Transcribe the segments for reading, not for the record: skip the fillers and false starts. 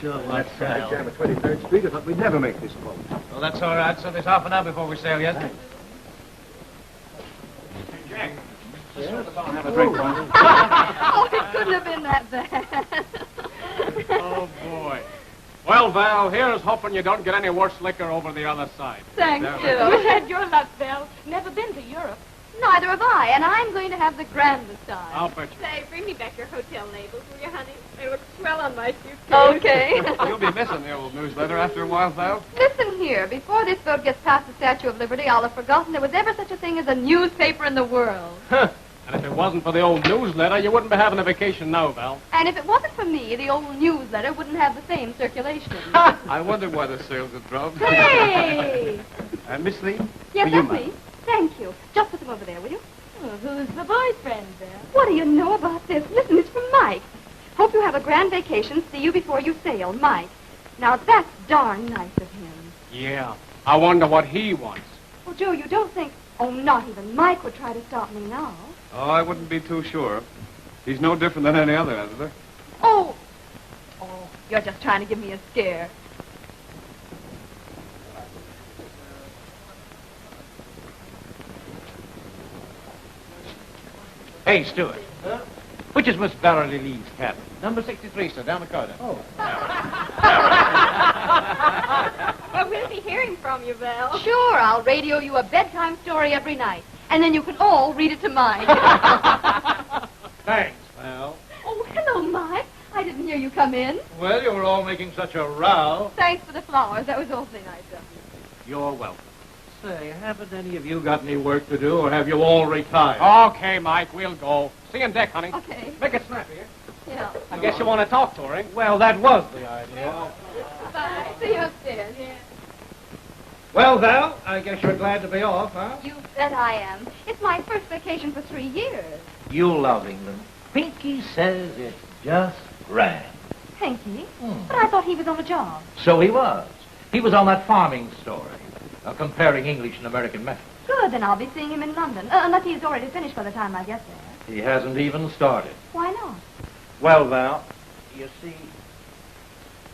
Sure, That's jam at 23rd Street. I thought we'd never make this boat. Well, that's all right. So there's half an hour before we sail yet. Thanks. Jack, just throw the bar and have a drink, boy. Oh, it couldn't have been that bad. Oh, boy. Well, Val, here's hoping you don't get any worse liquor over the other side. Thanks, Joe. You had your luck, Val. Never been to Europe. Neither have I, and I'm going to have the grandest time. I'll bet you. Say, bring me back your hotel labels, will you, honey? They look swell on my suitcase. Okay. You'll be missing the old newsletter after a while, Val. Listen here. Before this boat gets past the Statue of Liberty, I'll have forgotten there was ever such a thing as a newspaper in the world. Huh. And if it wasn't for the old newsletter, you wouldn't be having a vacation now, Val. And if it wasn't for me, the old newsletter wouldn't have the same circulation. I wonder why the sales have dropped. Hey! Miss Lee? Yes, for you, that's me. Thank you. Just put them over there, will you? Oh, who's the boyfriend, Val? What do you know about this? Listen, it's from Mike. Hope you have a grand vacation. See you before you sail, Mike. Now, that's darn nice of him. Yeah. I wonder what he wants. Well, Joe, you don't think... Oh, not even Mike would try to stop me now. Oh, I wouldn't be too sure. He's no different than any other editor. Oh, you're just trying to give me a scare. Hey, Stuart. Huh? Which is Miss Beverly Lee's cabin? Number 63, sir, down the corridor. Oh. Well, we'll be hearing from you, Val. Sure, I'll radio you a bedtime story every night. And then you can all read it to mine. Thanks, Val. Oh, hello, Mike. I didn't hear you come in. Well, you were all making such a row. Thanks for the flowers. That was awfully nice of you. You're welcome. Say, haven't any of you got any work to do, or have you all retired? Okay, Mike, we'll go. See you on deck, honey. Okay. Make it snappy, eh? Yeah. I guess you want to talk to her, eh? Well, that was the idea. Bye. See you upstairs. Yeah. Well, Val, I guess you're glad to be off, huh? You bet I am. It's my first vacation for 3 years. You'll love England. Pinky says it's just grand. Pinky? But I thought he was on the job. So he was. He was on that farming story, comparing English and American methods. Good, then I'll be seeing him in London. Unless he's already finished by the time I get there. He hasn't even started. Why not? Well, Val, you see,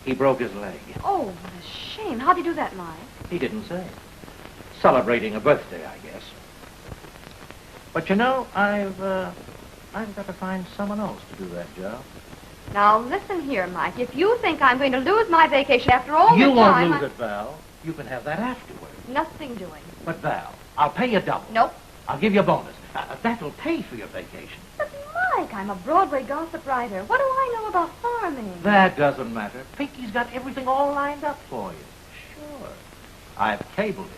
he broke his leg. Oh, what a shame. How'd he do that, Mike? He didn't say. Celebrating a birthday, I guess. But you know, I've got to find someone else to do that job. Now, listen here, Mike. If you think I'm going to lose my vacation after all You this won't time... lose it, Val. You can have that afterward. Nothing doing. But, Val, I'll pay you double. Nope. I'll give you a bonus. That'll pay for your vacation. But, Mike, I'm a Broadway gossip writer. What do I know about farming? That doesn't matter. Pinky's got everything all lined up for you. Sure. I've cabled it.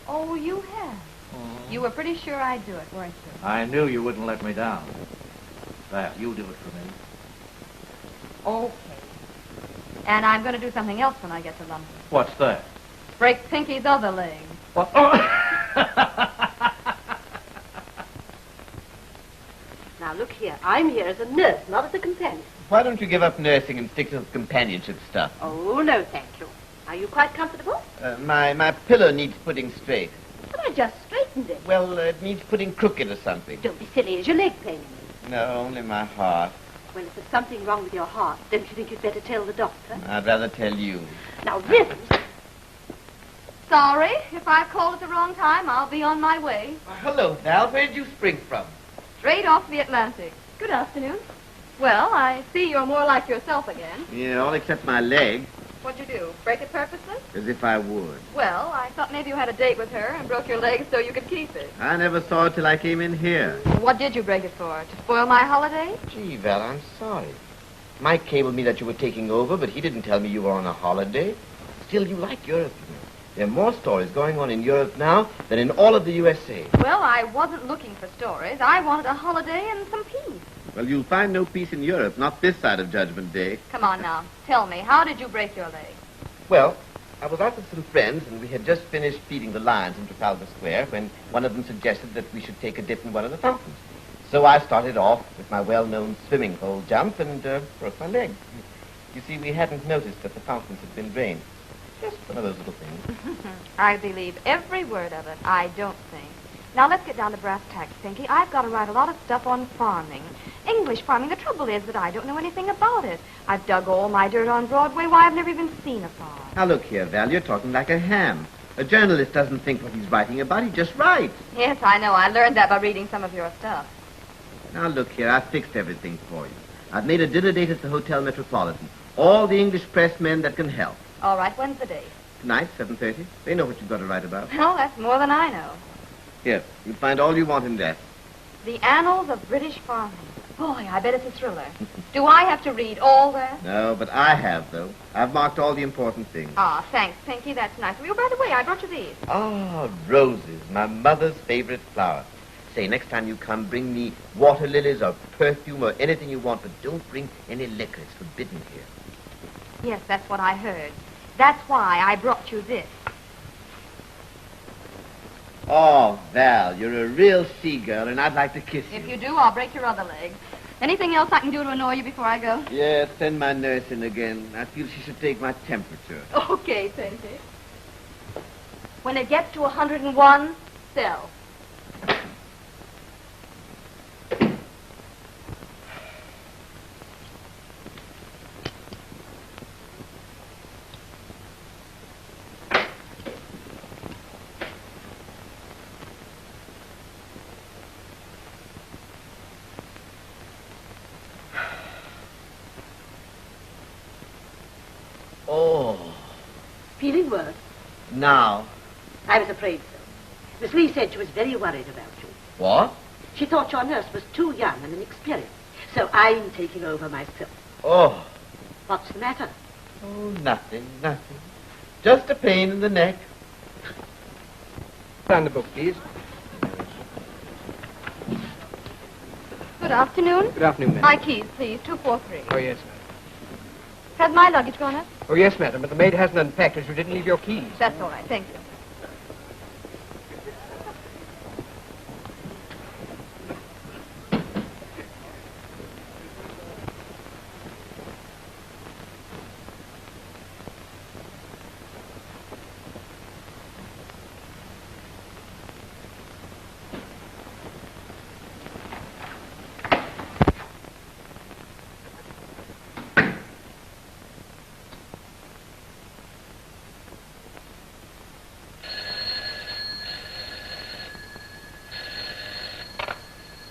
Oh, you have? Mhm. You were pretty sure I'd do it, weren't you? I knew you wouldn't let me down. Val, you do it for me. Okay. And I'm going to do something else when I get to London. What's that? Break Pinky's other leg. What? Oh. Now, look here. I'm here as a nurse, not as a companion. Why don't you give up nursing and stick to the companionship stuff? Oh, no, thank you. Are you quite comfortable? My pillow needs putting straight. But I just straightened it. Well, it needs putting crooked or something. Don't be silly. Is your leg paining you? No, only my heart. Well, if there's something wrong with your heart, don't you think you'd better tell the doctor? I'd rather tell you. Now, really? Sorry, if I've called at the wrong time, I'll be on my way. Hello, Val. Where did you spring from? Straight off the Atlantic. Good afternoon. Well, I see you're more like yourself again. Yeah, all except my leg. What'd you do? Break it purposely? As if I would. Well, I thought maybe you had a date with her and broke your leg so you could keep it. I never saw it till I came in here. What did you break it for? To spoil my holiday? Gee, Val, I'm sorry. Mike cabled me that you were taking over, but he didn't tell me you were on a holiday. Still, you like Europe, you know. There are more stories going on in Europe now than in all of the USA. Well, I wasn't looking for stories. I wanted a holiday and some peace. Well, you'll find no peace in Europe, not this side of Judgment Day. Come on now. Tell me, how did you break your leg? Well, I was out with some friends, and we had just finished feeding the lions in Trafalgar Square when one of them suggested that we should take a dip in one of the fountains. So I started off with my well-known swimming hole jump and broke my leg. You see, we hadn't noticed that the fountains had been drained. Just one of those little things. I believe every word of it. I don't think. Now, let's get down to brass tacks, Pinky. I've got to write a lot of stuff on farming. English farming. The trouble is that I don't know anything about it. I've dug all my dirt on Broadway. Why, I've never even seen a farm. Now, look here, Val, you're talking like a ham. A journalist doesn't think what he's writing about. He just writes. Yes, I know. I learned that by reading some of your stuff. Now, look here, I've fixed everything for you. I've made a dinner date at the Hotel Metropolitan. All the English pressmen that can help. All right, when's the date? Tonight, 7:30. They know what you've got to write about. Well, that's more than I know. Here, you'll find all you want in there. The Annals of British Farming. Boy, I bet it's a thriller. Do I have to read all that? No, but I have, though. I've marked all the important things. Ah, thanks, Pinky. That's nice of you. By the way, I brought you these. Ah, roses, my mother's favorite flower. Say, next time you come, bring me water lilies or perfume or anything you want, but don't bring any liquor. It's forbidden here. Yes, that's what I heard. That's why I brought you this. Oh, Val, you're a real sea-girl, and I'd like to kiss you. If you do, I'll break your other leg. Anything else I can do to annoy you before I go? Yes, send my nurse in again. I feel she should take my temperature. Okay, Pinky. When it gets to 101, sell. Oh, Feeling worse? now. I was afraid so. Miss Lee said she was very worried about you. What? She thought your nurse was too young and inexperienced. So I'm taking over myself. Oh. What's the matter? Oh, nothing. Just a pain in the neck. Sign the book, please. Good afternoon. Good afternoon, madam. My keys, please. 243. Oh, yes, madam. Has my luggage gone up? Oh, yes, madam, but the maid hasn't unpacked as you didn't leave your keys. That's all right. Thank you.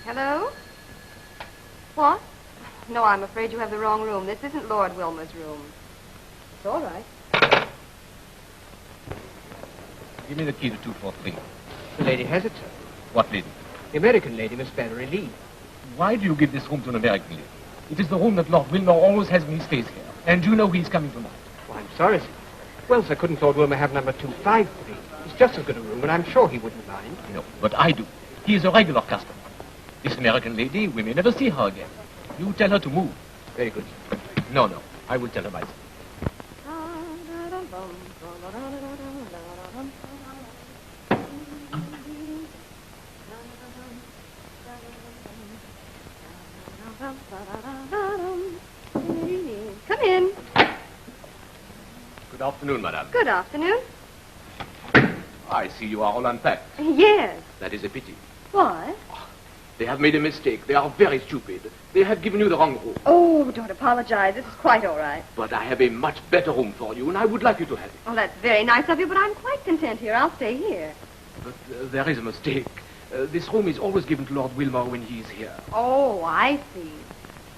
Hello? What? No, I'm afraid you have the wrong room. This isn't Lord Wilmer's room. It's all right. Give me the key to 243. The lady has it, sir. What lady? The American lady, Miss Valerie Lee. Why do you give this room to an American lady? It is the room that Lord Wilmore always has when he stays here. And you know he's coming tonight. Oh, I'm sorry, sir. Well, sir, couldn't Lord Wilmer have number 253? It's just as good a room, and I'm sure he wouldn't mind. No, but I do. He is a regular customer. This American lady, we may never see her again. You tell her to move. Very good, sir. No, I will tell her myself. Come in. Good afternoon, madame. Good afternoon. I see you are all unpacked. Yes. That is a pity. Why? They have made a mistake. They are very stupid. They have given you the wrong room. Oh, don't apologize. This is quite all right. But I have a much better room for you, and I would like you to have it. Oh, that's very nice of you, but I'm quite content here. I'll stay here. But there is a mistake. This room is always given to Lord Wilmore when he is here. Oh, I see.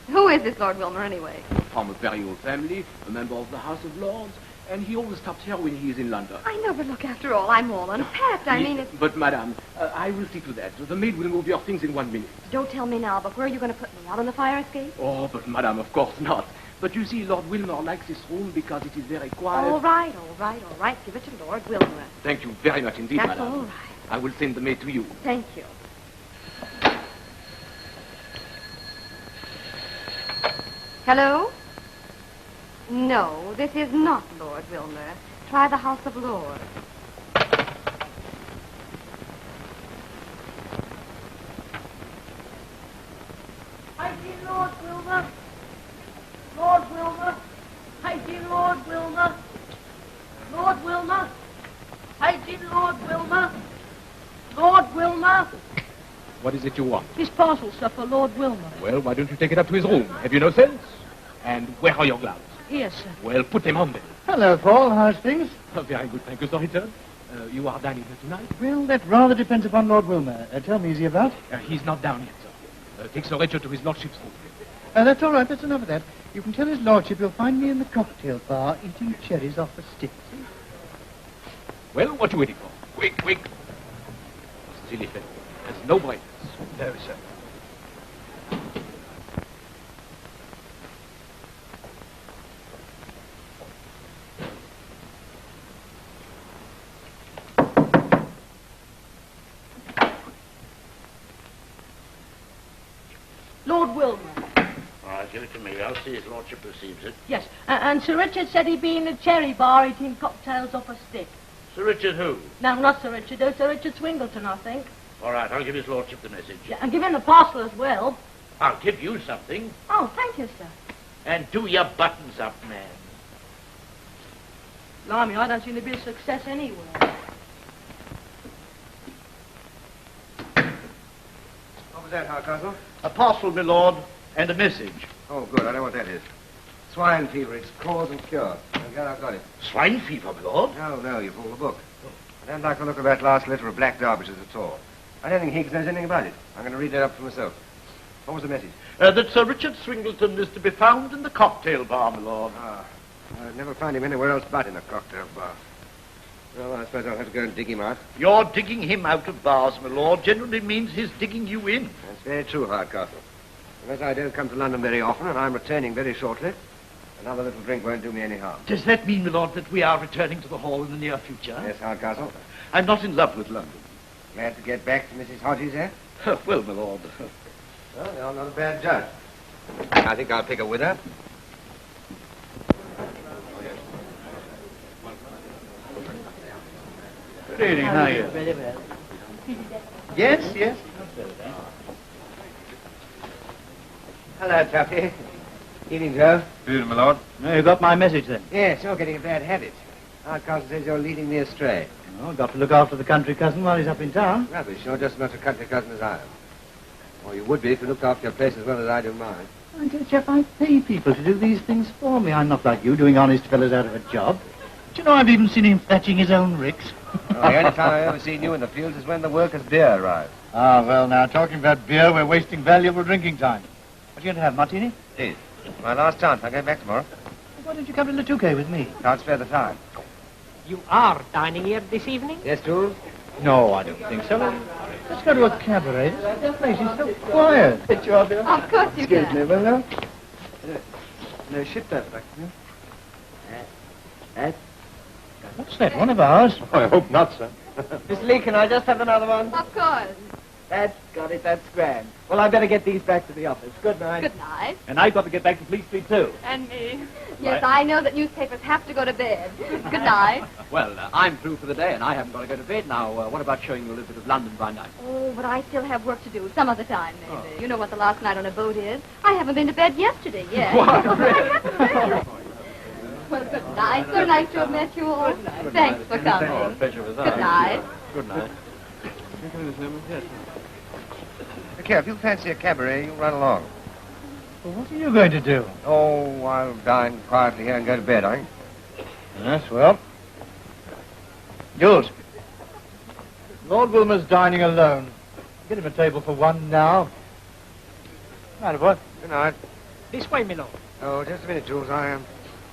Who is this Lord Wilmer, anyway? From a very old family, a member of the House of Lords, and he always stops here when he is in London. I know, but look, after all, I'm all unpacked. I mean, it's... But, madame, I will see to that. The maid will move your things in 1 minute. Don't tell me now, but where are you going to put me? Out on the fire escape? Oh, but, madame, of course not. But you see, Lord Wilmore likes this room because it is very quiet. All right. Give it to Lord Wilmer. Thank you very much indeed, That's madame. all right. I will send the maid to you. Thank you. Hello? No, this is not Lord Wilmer. Try the House of Lords. I see Lord Wilmer. Lord Wilmer. I see Lord Wilmer. Lord Wilmer. I see Lord Wilmer. Lord Lord Wilmer. What is it you want? This parcel, sir, for Lord Wilmer. Well, why don't you take it up to his room? Have you no sense? And where are your gloves? Here, sir. Well, put them on then. Hello, Paul. How's things? Oh, very good, thank you, Sir Richard. You are dining here tonight? Well, that rather depends upon Lord Wilmer. Tell me, is he about? He's not down yet, sir. Take Sir Richard to his Lordship's room. That's all right. That's enough of that. You can tell his lordship you'll find me in the cocktail bar eating cherries off a stick. Well, what you waiting for? Quick, quick. Silly fellow. There's no brightness. No, sir. Lord Wilmer. All right, give it to me. I'll see his lordship receives it. Yes, and Sir Richard said he'd be in the cherry bar eating cocktails off a stick. Sir Richard who? No, not Sir Richard, though. Sir Richard Swingleton, I think. All right, I'll give his lordship the message. Yeah, and give him the parcel as well. I'll give you something. Oh, thank you, sir. And do your buttons up, man. Blimey, I don't seem to be a success anywhere. What was that, Hardcastle? A parcel, my lord, and a message. Oh, good. I know what that is. Swine fever. It's cause and cure. I'm glad I've got it. Swine fever, my lord? No, you fool the book. I don't like the look of that last letter of Black Derbyshire's at all. I don't think Higgs knows anything about it. I'm going to read that up for myself. What was the message? That Sir Richard Swingleton is to be found in the cocktail bar, my lord. I'd never find him anywhere else but in a cocktail bar. Well, I suppose I'll have to go and dig him out. Your digging him out of bars, my lord, generally means his digging you in. That's very true, Hardcastle. Unless I don't come to London very often, and I'm returning very shortly, another little drink won't do me any harm. Does that mean, my lord, that we are returning to the hall in the near future? Yes, Hardcastle. I'm not in love with London. Glad to get back to Mrs. Hodges, eh? Well, my lord. Well, you're not a bad judge. I think I'll pick her with her. Good evening, how are you? Very well. Yes. Hello, Tuffy. Evening, Joe. Good, my lord. You got my message, then? Yes, you're getting a bad habit. Hardcastle says you're leading me astray. Oh, got to look after the country cousin while he's up in town. Rubbish. You're just as much a country cousin as I am. Or you would be if you looked after your place as well as I do mine. My dear chap, I pay people to do these things for me. I'm not like you, doing honest fellows out of a job. Do you know I've even seen him thatching his own ricks? Well, the only time I've ever seen you in the fields is when the workers' beer arrives. Ah, well, now, talking about beer, we're wasting valuable drinking time. What are you going to have, martini? Please. My last chance. I'll go back tomorrow. Why don't you come to Le Touquet with me? Can't spare the time. You are dining here this evening? Yes, Jules? No, I don't think so. Let's go to a cabaret. This place is so quiet. Of course you Excuse can. me, will you? No ship that back. What's that, one of ours? I hope not, sir. Miss Lee, can I just have another one? Of course. That's got it, that's grand. Well, I better get these back to the office. Good night. Good night. And I've got to get back to Fleet Street, too. And me. Yes, I know that newspapers have to go to bed. Good night. Well, I'm through for the day, and I haven't got to go to bed now. What about showing you a little bit of London by night? Oh, but I still have work to do. Some other time, maybe. You know what the last night on a boat is. I haven't been to bed yesterday yet. Well, good night. So nice to have met you all. Thanks for coming. Pleasure was Good night. Good night. Look here, if you fancy a cabaret, you run along. Well, what are you going to do? Oh, I'll dine quietly here and go to bed, I think. Yes, well. Jules. Lord Wilmer's dining alone. Get him a table for one now. Right, boy. Good night. This way, my lord. Oh, just a minute, Jules. I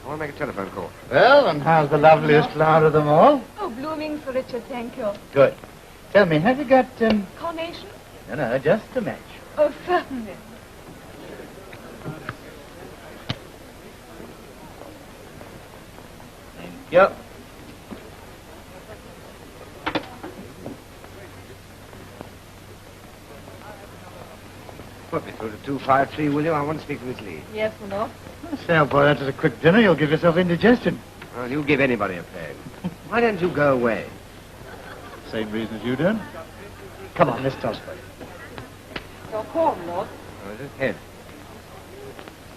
want to make a telephone call. Well, and how's the loveliest flower of them all? Oh, blooming, Sir Richard, thank you. Good. Tell me, have you got, Carnation? No, just a match. Oh, certainly. Yep. Put me through to 253, will you? I want to speak to Miss Lee. Yes, my lord. Say, boy, that is a quick dinner. You'll give yourself indigestion. Well, you give anybody a peg. Why don't you go away? Same reason as you do. Come on, Miss Tosford. Your call, lord. Oh, is it? Head.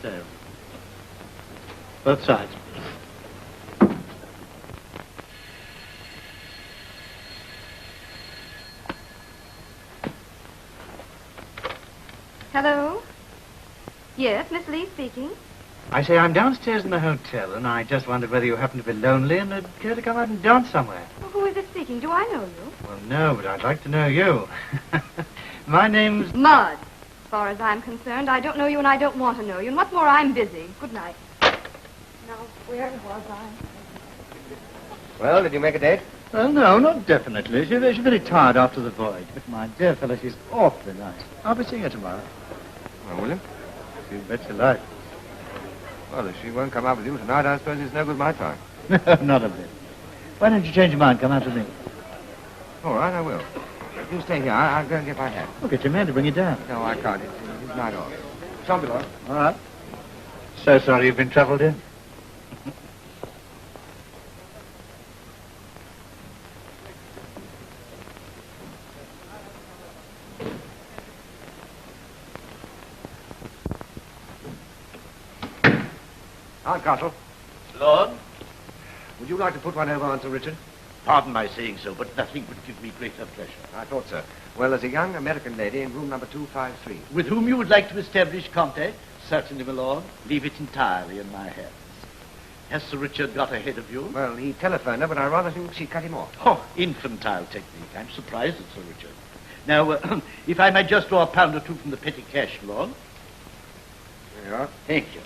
So. Both sides. Hello? Yes, Miss Lee speaking. I say I'm downstairs in the hotel, and I just wondered whether you happen to be lonely and would care to come out and dance somewhere. Well, who is it speaking? Do I know you? Well, no, but I'd like to know you. My name's... Mud. As far as I'm concerned, I don't know you and I don't want to know you. And what's more, I'm busy. Good night. Now, where was I? Well, did you make a date? Well, no, not definitely. She's very tired after the voyage. But my dear fellow, she's awfully nice. I'll be seeing her tomorrow. Well, William? You bet your life. Well, if she won't come out with you tonight, I suppose it's no good my time. Not a bit. Why don't you change your mind? Come out with me. All right, I will. You stay here. I'll go and get my hat. Well, get your man to bring you down. No, I can't. It's night off. Tom below. All right. So sorry you've been troubled in. Hardcastle, Lord? would you like to put one over on Sir Richard? Pardon my saying so, but nothing would give me greater pleasure. I thought so. Well, there's a young American lady in room number 253. With whom you would like to establish contact? Certainly, my lord. Leave it entirely in my hands. Has Sir Richard got ahead of you? Well, he telephoned her, but I rather think she cut him off. Oh, infantile technique. I'm surprised at Sir Richard. Now, if I might just draw a pound or two from the petty cash, Lord. There you are. Thank you.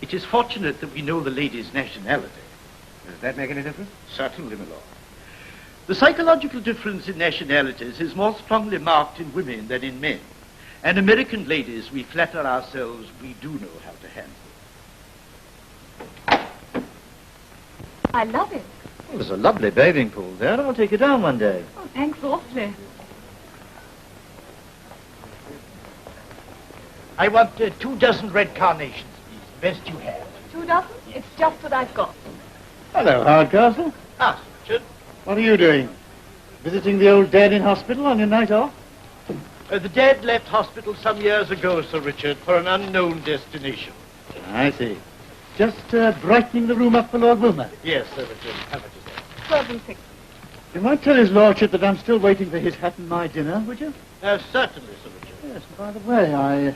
It is fortunate that we know the lady's nationality. Does that make any difference? Certainly, my lord. The psychological difference in nationalities is more strongly marked in women than in men. And American ladies, we flatter ourselves, we do know how to handle. I love it. Well, there's a lovely bathing pool there. I'll take you down one day. Oh, thanks awfully. I want 24 red carnations, please. The best you have. 2 dozen? It's just what I've got. Hello, Hardcastle. Ah, Richard. What are you doing? Visiting the old dad in hospital on your night off? The dad left hospital some years ago, Sir Richard, for an unknown destination. I see. Just brightening the room up for Lord Wilmer. Yes, Sir Richard. How much is that? 12 and 6. You might tell his lordship that I'm still waiting for his hat and my dinner, would you? Certainly, Sir Richard. Yes, and by the way, I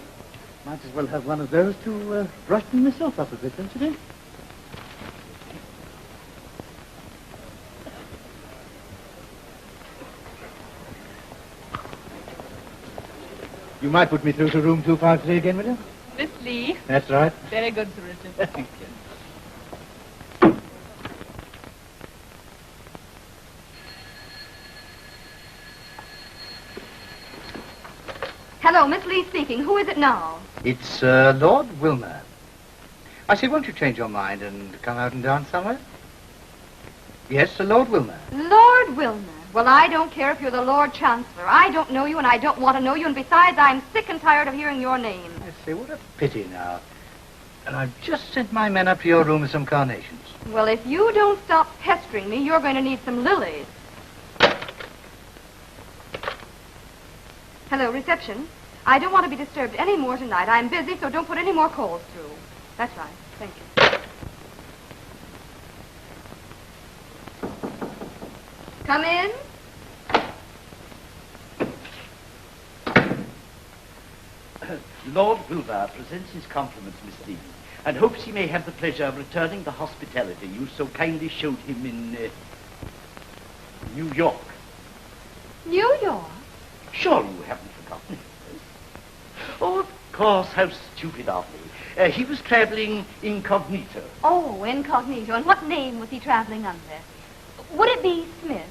might as well have one of those to brighten myself up a bit, don't you think? You might put me through to room 253 again, will you? Miss Lee. That's right. Very good, Sir Richard. Thank you. Hello, Miss Lee speaking. Who is it now? It's Lord Wilmer. I say, won't you change your mind and come out and dance somewhere? Yes, Sir Lord Wilmer. Lord Wilmer. Well, I don't care if you're the Lord Chancellor. I don't know you, and I don't want to know you, and besides, I'm sick and tired of hearing your name. I say, what a pity now. And I've just sent my men up to your room with some carnations. Well, if you don't stop pestering me, you're going to need some lilies. Hello, reception. I don't want to be disturbed any more tonight. I'm busy, so don't put any more calls through. That's right. Thank you. Come in. Lord Wilmer presents his compliments, Miss Lee, and hopes he may have the pleasure of returning the hospitality you so kindly showed him in New York. New York? Surely you haven't forgotten. Oh, of course, how stupid of me. He was traveling incognito. Oh, incognito. And what name was he traveling under? Would it be Smith?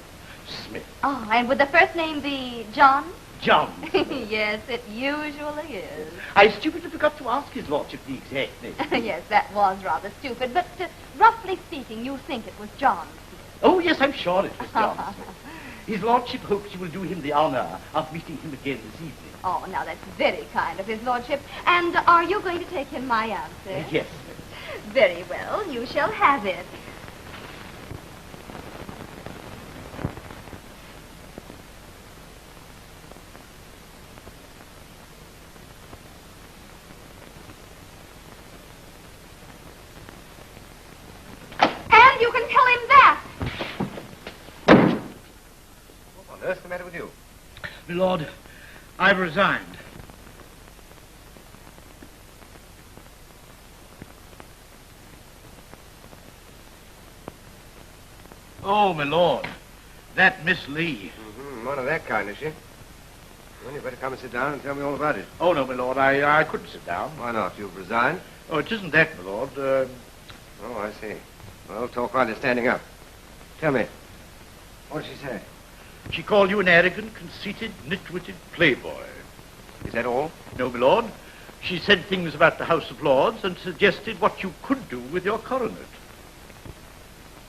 Smith. Oh, and would the first name be John? John. Yes, it usually is. I stupidly forgot to ask his lordship the exact name. Yes, that was rather stupid, but roughly speaking, you think it was John Smith. Oh, yes, I'm sure it was John Smith. His lordship hopes you will do him the honor of meeting him again this evening. Oh, now that's very kind of his lordship. And are you going to take him my answer? Yes. Very well, you shall have it. And you can tell him that. What on earth's the matter with you? My lord, I've resigned. Oh, my lord. That Miss Lee. One of that kind, is she? Well, you better come and sit down and tell me all about it. Oh, no, my lord. I couldn't sit down. Why not? You've resigned? Oh, it isn't that, my lord. Oh, I see. Well, talk while you're standing up. Tell me, what did she say? She called you an arrogant, conceited, nitwitted playboy. Is that all? No, my lord. She said things about the House of Lords and suggested what you could do with your coronet.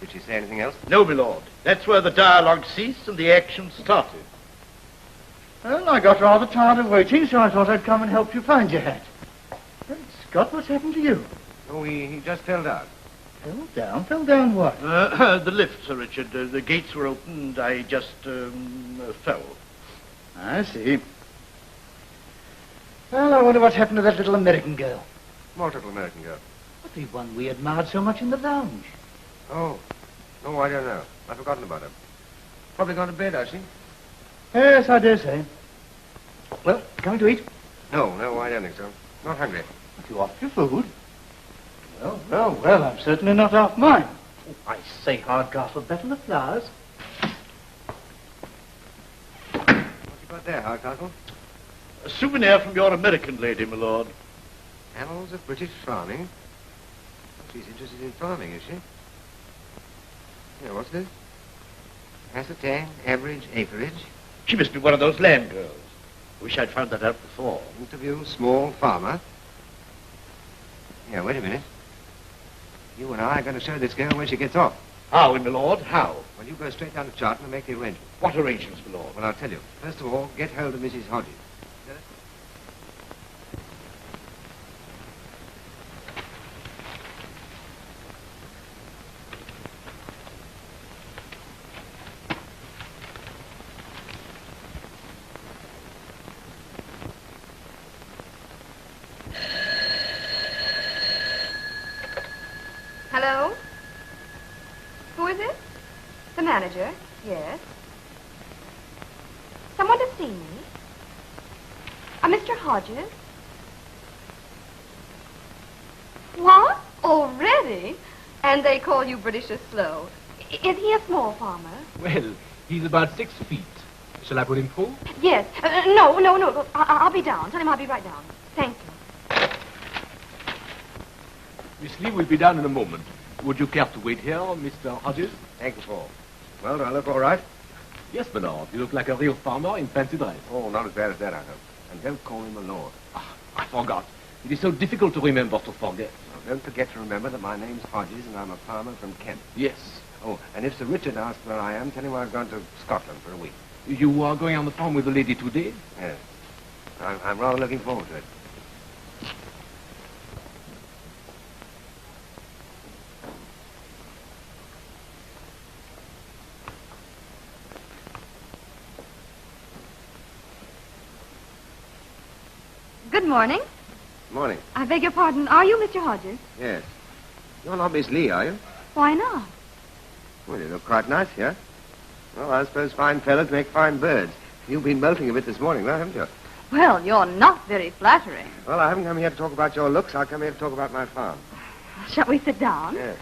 Did she say anything else? No, my lord. That's where the dialogue ceased and the action started. Well, I got rather tired of waiting, so I thought I'd come and help you find your hat. Great Scott, what's happened to you? Oh, he just fell down. Fell down? Fell down what? The lift, Sir Richard. The gates were open and I just fell. I see. Well, I wonder what's happened to that little American girl. What little American girl? But the one we admired so much in the lounge. Oh. No, I don't know. I've forgotten about her. Probably gone to bed, has she? Yes, I dare say. Well, coming to eat? No, I don't think so. Not hungry. But you off your food? Well, I'm certainly not off mine. Oh, I say, Hardcastle, better the flowers. What you got there, Hardcastle? A souvenir from your American lady, my lord. Annals of British farming? She's interested in farming, is she? Yeah, what's this? Ascertain average acreage. She must be one of those land girls. Wish I'd found that out before. Interview small farmer. Yeah, wait a minute. You and I are going to show this girl where she gets off. How, my lord? How? Well, you go straight down to Charlton and make the arrangements. What arrangements, my lord? Well, I'll tell you. First of all, get hold of Mrs. Hodges. Hello? Who is it? The manager? Yes. Someone to see me? Mr. Hodges? What? Already? And they call you British as slow. Is he a small farmer? Well, he's about 6 feet. Shall I put him through? Yes. No. I'll be down. Tell him I'll be right down. Thank you. Miss Lee will be down in a moment. Would you care to wait here, Mr. Hodges? Thank you, Paul. Well, do I look all right? Yes, my lord. You look like a real farmer in fancy dress. Oh, not as bad as that, I hope. And don't call him a lord. I forgot. It is so difficult to remember to forget. Well, don't forget to remember that my name's Hodges and I'm a farmer from Kent. Yes. Oh, and if Sir Richard asks where I am, tell him I've gone to Scotland for a week. You are going on the farm with the lady today? Yes. I'm rather looking forward to it. Good morning. Morning. I beg your pardon. Are you Mr. Hodges? Yes. You're not Miss Lee, are you? Why not? Well, you look quite nice here. Well, I suppose fine fellows make fine birds. You've been molting a bit this morning, though, haven't you? Well, you're not very flattering. Well, I haven't come here to talk about your looks. I'll come here to talk about my farm. Shall we sit down? Yes.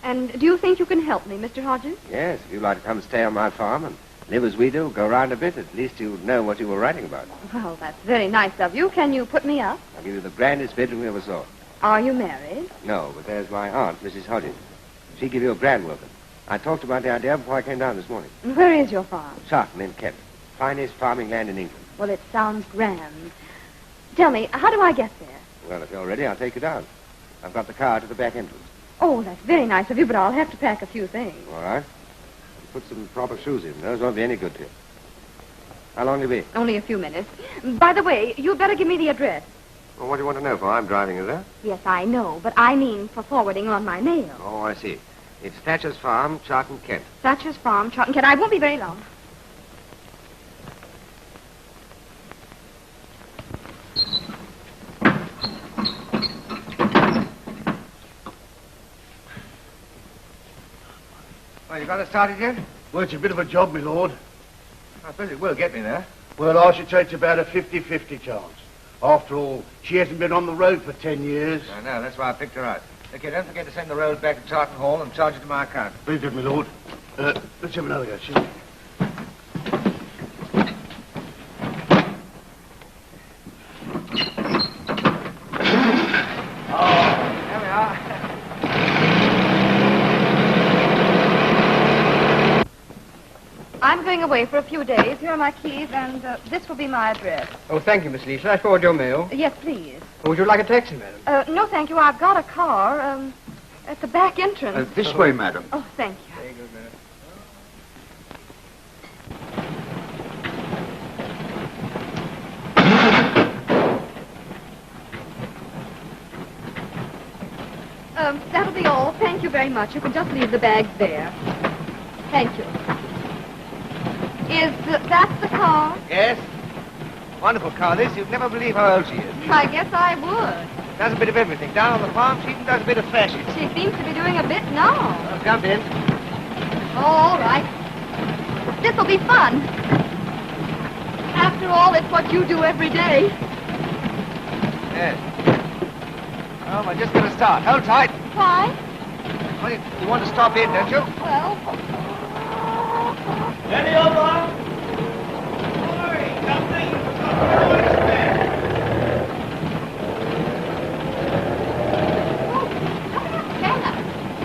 And do you think you can help me, Mr. Hodges? Yes, if you'd like to come stay on my farm and live as we do, go round a bit, at least you'd know what you were writing about. Well, that's very nice of you. Can you put me up? I'll give you the grandest bedroom you ever saw. Are you married? No, but there's my aunt, Mrs. Hodges. She'd give you a grand welcome. I talked about the idea before I came down this morning. And where is your farm? Charlton in Kent. Finest farming land in England. Well, it sounds grand. Tell me, how do I get there? Well, if you're ready, I'll take you down. I've got the car to the back entrance. Oh, that's very nice of you, but I'll have to pack a few things. All right. Put some proper shoes in. Those won't be any good to you. How long will you be? Only a few minutes. By the way, you'd better give me the address. Well, what do you want to know for? I'm driving you there. Yes, I know, but I mean for forwarding on my mail. Oh, I see. It's Thatcher's Farm, Charlton, Kent. Thatcher's Farm, Charlton, Kent. I won't be very long. Well, you got it started yet? Well, it's a bit of a job, my lord. I suppose it will get me there. Well, I should say it's about a 50-50 chance. After all, she hasn't been on the road for 10 years. I know, that's why I picked her out. Look here, don't forget to send the road back to Tartan Hall and charge it to my account. Very good, my lord. Let's have another go, shall we? There we are. I'm going away for a few days. Here are my keys, and this will be my address. Oh, thank you, Miss Lee. Shall I forward your mail? Yes, please. Or would you like a taxi, madam? No, thank you. I've got a car, at the back entrance. This way, madam. Oh, thank you. Very good, madam. That'll be all. Thank you very much. You can just leave the bags there. Thank you. Is that the car? Yes. Wonderful car, this. You'd never believe how old she is. I guess I would. Does a bit of everything. Down on the farm, she even does a bit of thrashing. She seems to be doing a bit now. Well, jump in. Oh, all right. This'll be fun. After all, it's what you do every day. Yes. Oh, we're just going to start. Hold tight. Why? Well, you want to stop in, don't you? Well... Ready, over? Hurry, something.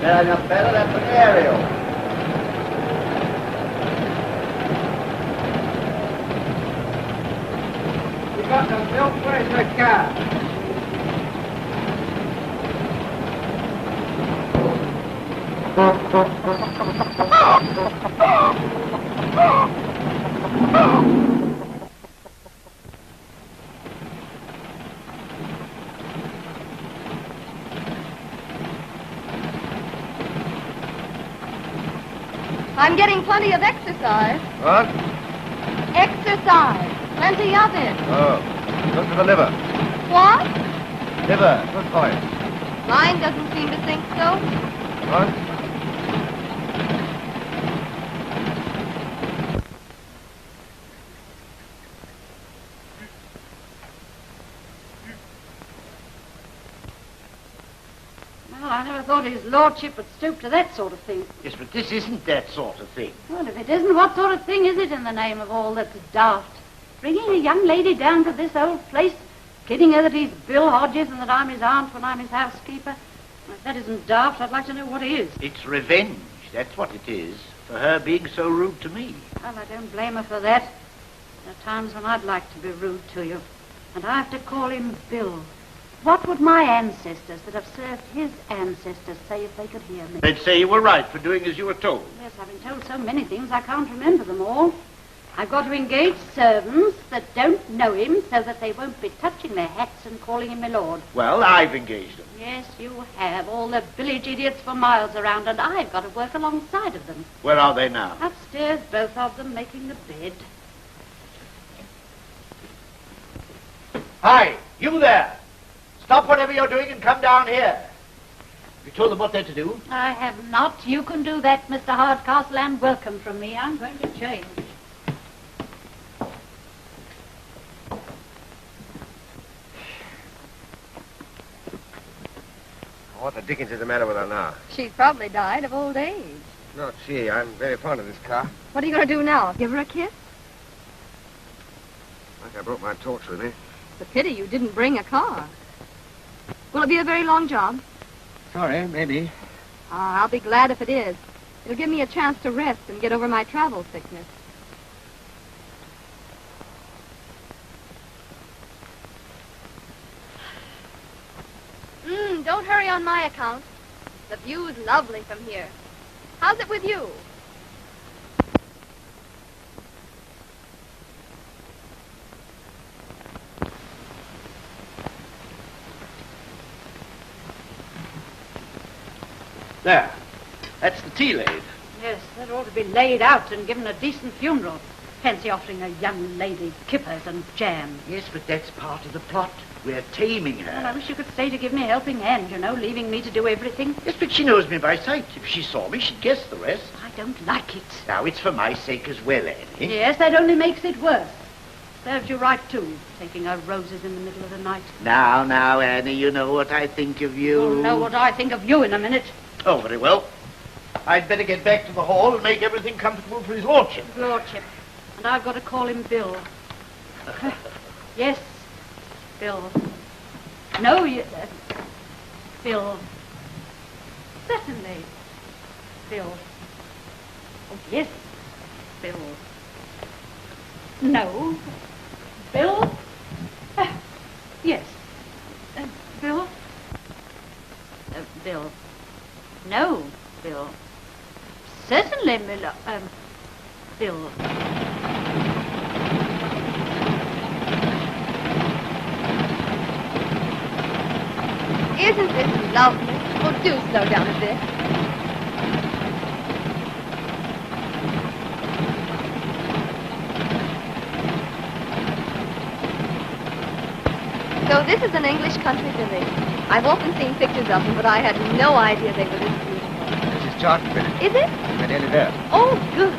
Fair enough, fella. That's an aerial. You got no milk? Where's the car? I'm getting plenty of exercise. What? Exercise. Plenty of it. Oh, look to the liver. What? Liver, good point. Mine doesn't seem to think so. What? Well, I never thought his lordship would stoop to that sort of thing. Yes, but this isn't that sort of thing. Well, if it isn't, what sort of thing is it in the name of all that's daft? Bringing a young lady down to this old place, kidding her that he's Bill Hodges and that I'm his aunt when I'm his housekeeper? Well, if that isn't daft, I'd like to know what is. It's revenge, that's what it is, for her being so rude to me. Well, I don't blame her for that. There are times when I'd like to be rude to you. And I have to call him Bill. What would my ancestors that have served his ancestors say if they could hear me? They'd say you were right for doing as you were told. Yes, I've been told so many things I can't remember them all. I've got to engage servants that don't know him so that they won't be touching their hats and calling him my lord. Well, I've engaged them. Yes, you have. All the village idiots for miles around, and I've got to work alongside of them. Where are they now? Upstairs, both of them, making the bed. Hi, you there! Stop whatever you're doing and come down here. Have you told them what they're to do? I have not. You can do that, Mr. Hardcastle, and welcome from me. I'm going to change. What the dickens is the matter with her now? She's probably died of old age. Not she. I'm very fond of this car. What are you going to do now? Give her a kiss? I think I brought my torch with me. It's a pity you didn't bring a car. Will it be a very long job? Sorry, maybe. I'll be glad if it is. It'll give me a chance to rest and get over my travel sickness. Don't hurry on my account. The view's lovely from here. How's it with you? There. That's the tea lathe. Yes, that ought to be laid out and given a decent funeral. Fancy offering a young lady kippers and jam. Yes, but that's part of the plot. We're taming her. Well, I wish you could stay to give me a helping hand, you know, leaving me to do everything. Yes, but she knows me by sight. If she saw me, she'd guess the rest. I don't like it. Now, it's for my sake as well, Annie. Yes, that only makes it worse. Serves you right, too, taking her roses in the middle of the night. Now, Annie, you know what I think of you. You'll know what I think of you in a minute. Oh, very well. I'd better get back to the hall and make everything comfortable for his lordship. Lordship. And I've got to call him Bill. Yes, Bill. No, Bill. Certainly, Bill. Oh, yes, Bill. No, Bill. Yes, Bill. Bill. No, Bill. Certainly, Miller. Bill. Isn't this lovely? Oh, do slow down a bit. So this is an English country village. I've often seen pictures of them, but I had no idea they were this beautiful. This is Charlton Village. Is it? We're nearly there. Oh, good.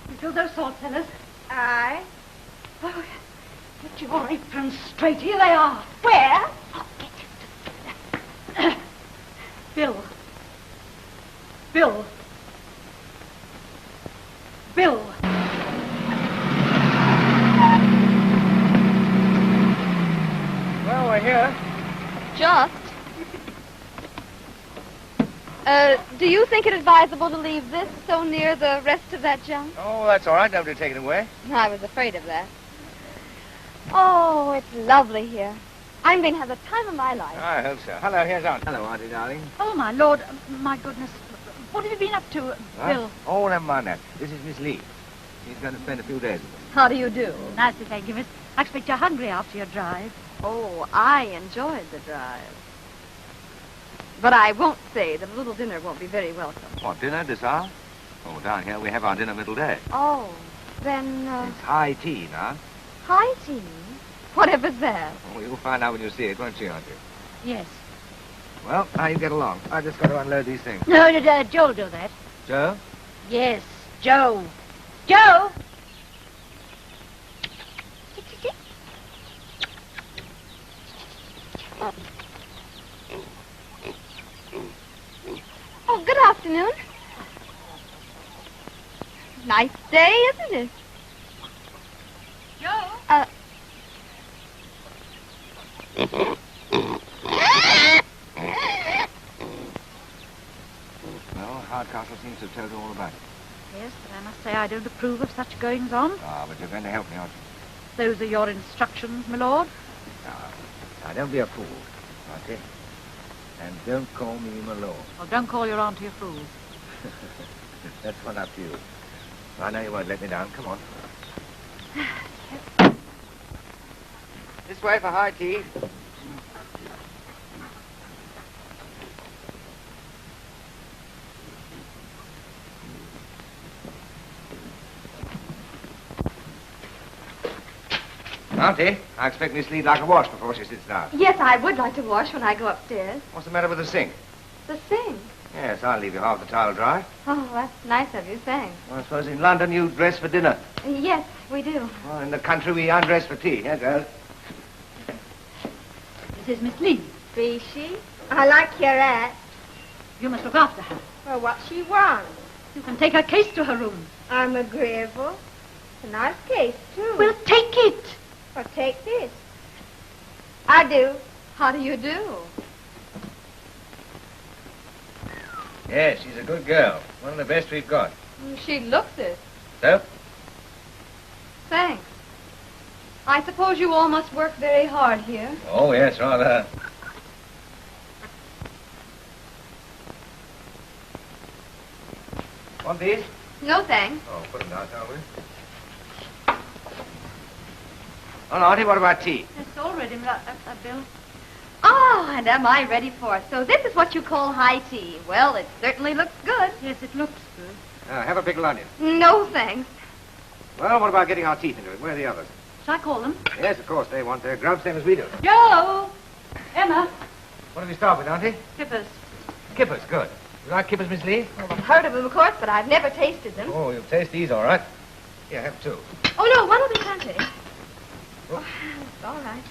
You fill those salt cellars? Aye. Oh, get your aprons straight. Here they are. Where? Oh, get it. Bill. Bill. Bill. Well, we're here. Just. Do you think it advisable to leave this so near the rest of that junk? Oh, that's all right. Nobody will take it away. I was afraid of that. Oh, it's lovely here. I'm going to have the time of my life. I hope so. Hello, here's Aunt. Hello, Auntie, darling. Oh, my lord. My goodness. What have you been up to, Bill? Oh, never mind that. This is Miss Lee. She's going to spend a few days with us. How do you do? Nicely, thank you, miss. I expect you're hungry after your drive. Oh, I enjoyed the drive. But I won't say that a little dinner won't be very welcome. What, dinner this hour? Oh, down here we have our dinner middle day. Oh, then, It's high tea now. high tea? Whatever's that? Oh, you'll find out when you see it, won't you, Auntie? Yes. Well, now you get along. I just got to unload these things. No, Joe'll do that. Joe? Yes, Joe. Joe! Oh, good afternoon. Nice day, isn't it? Joe? Well, Hardcastle seems to have told you all about it. Yes, but I must say I don't approve of such goings-on. Ah, but you're going to help me, aren't you? Those are your instructions, my lord. Now, don't be a fool, Auntie. And don't call me my lord. Well, don't call your auntie a fool. That's one up to you. I know you won't let me down. Come on. This way for high tea. Auntie, I expect Miss Lee'd like a wash before she sits down. Yes, I would like to wash when I go upstairs. What's the matter with the sink? The sink. Yes, I'll leave you half the towel dry. Oh, that's nice of you, thanks. Well, I suppose in London you dress for dinner. Yes, we do. Well, in the country we undress for tea. Here, girls. This is Miss Lee. Be she? I like your aunt. You must look after her. Well, what she wants. You can take her case to her room. I'm agreeable. It's a nice case, too. Well, take it. Well, take this. I do. How do you do? Yes, she's a good girl. One of the best we've got. She looks it. So? Thanks. I suppose you all must work very hard here. Oh, yes, rather. Want these? No, thanks. Oh, put them down, shall we? Oh, Auntie, what about tea? It's all ready, Bill. Oh, and am I ready for it? So this is what you call high tea. Well, it certainly looks good. Yes, it looks good. Have a pickled onion. No, thanks. Well, what about getting our teeth into it? Where are the others? Shall I call them? Yes, of course. They want their grub same as we do. Joe! Emma! What do we start with, Auntie? Kippers. Kippers, good. You like kippers, Miss Lee? Well, I've heard of them, of course, but I've never tasted them. Oh, you'll taste these, all right. Here, have two. Oh, no, one will be plenty. Oh, it's all right.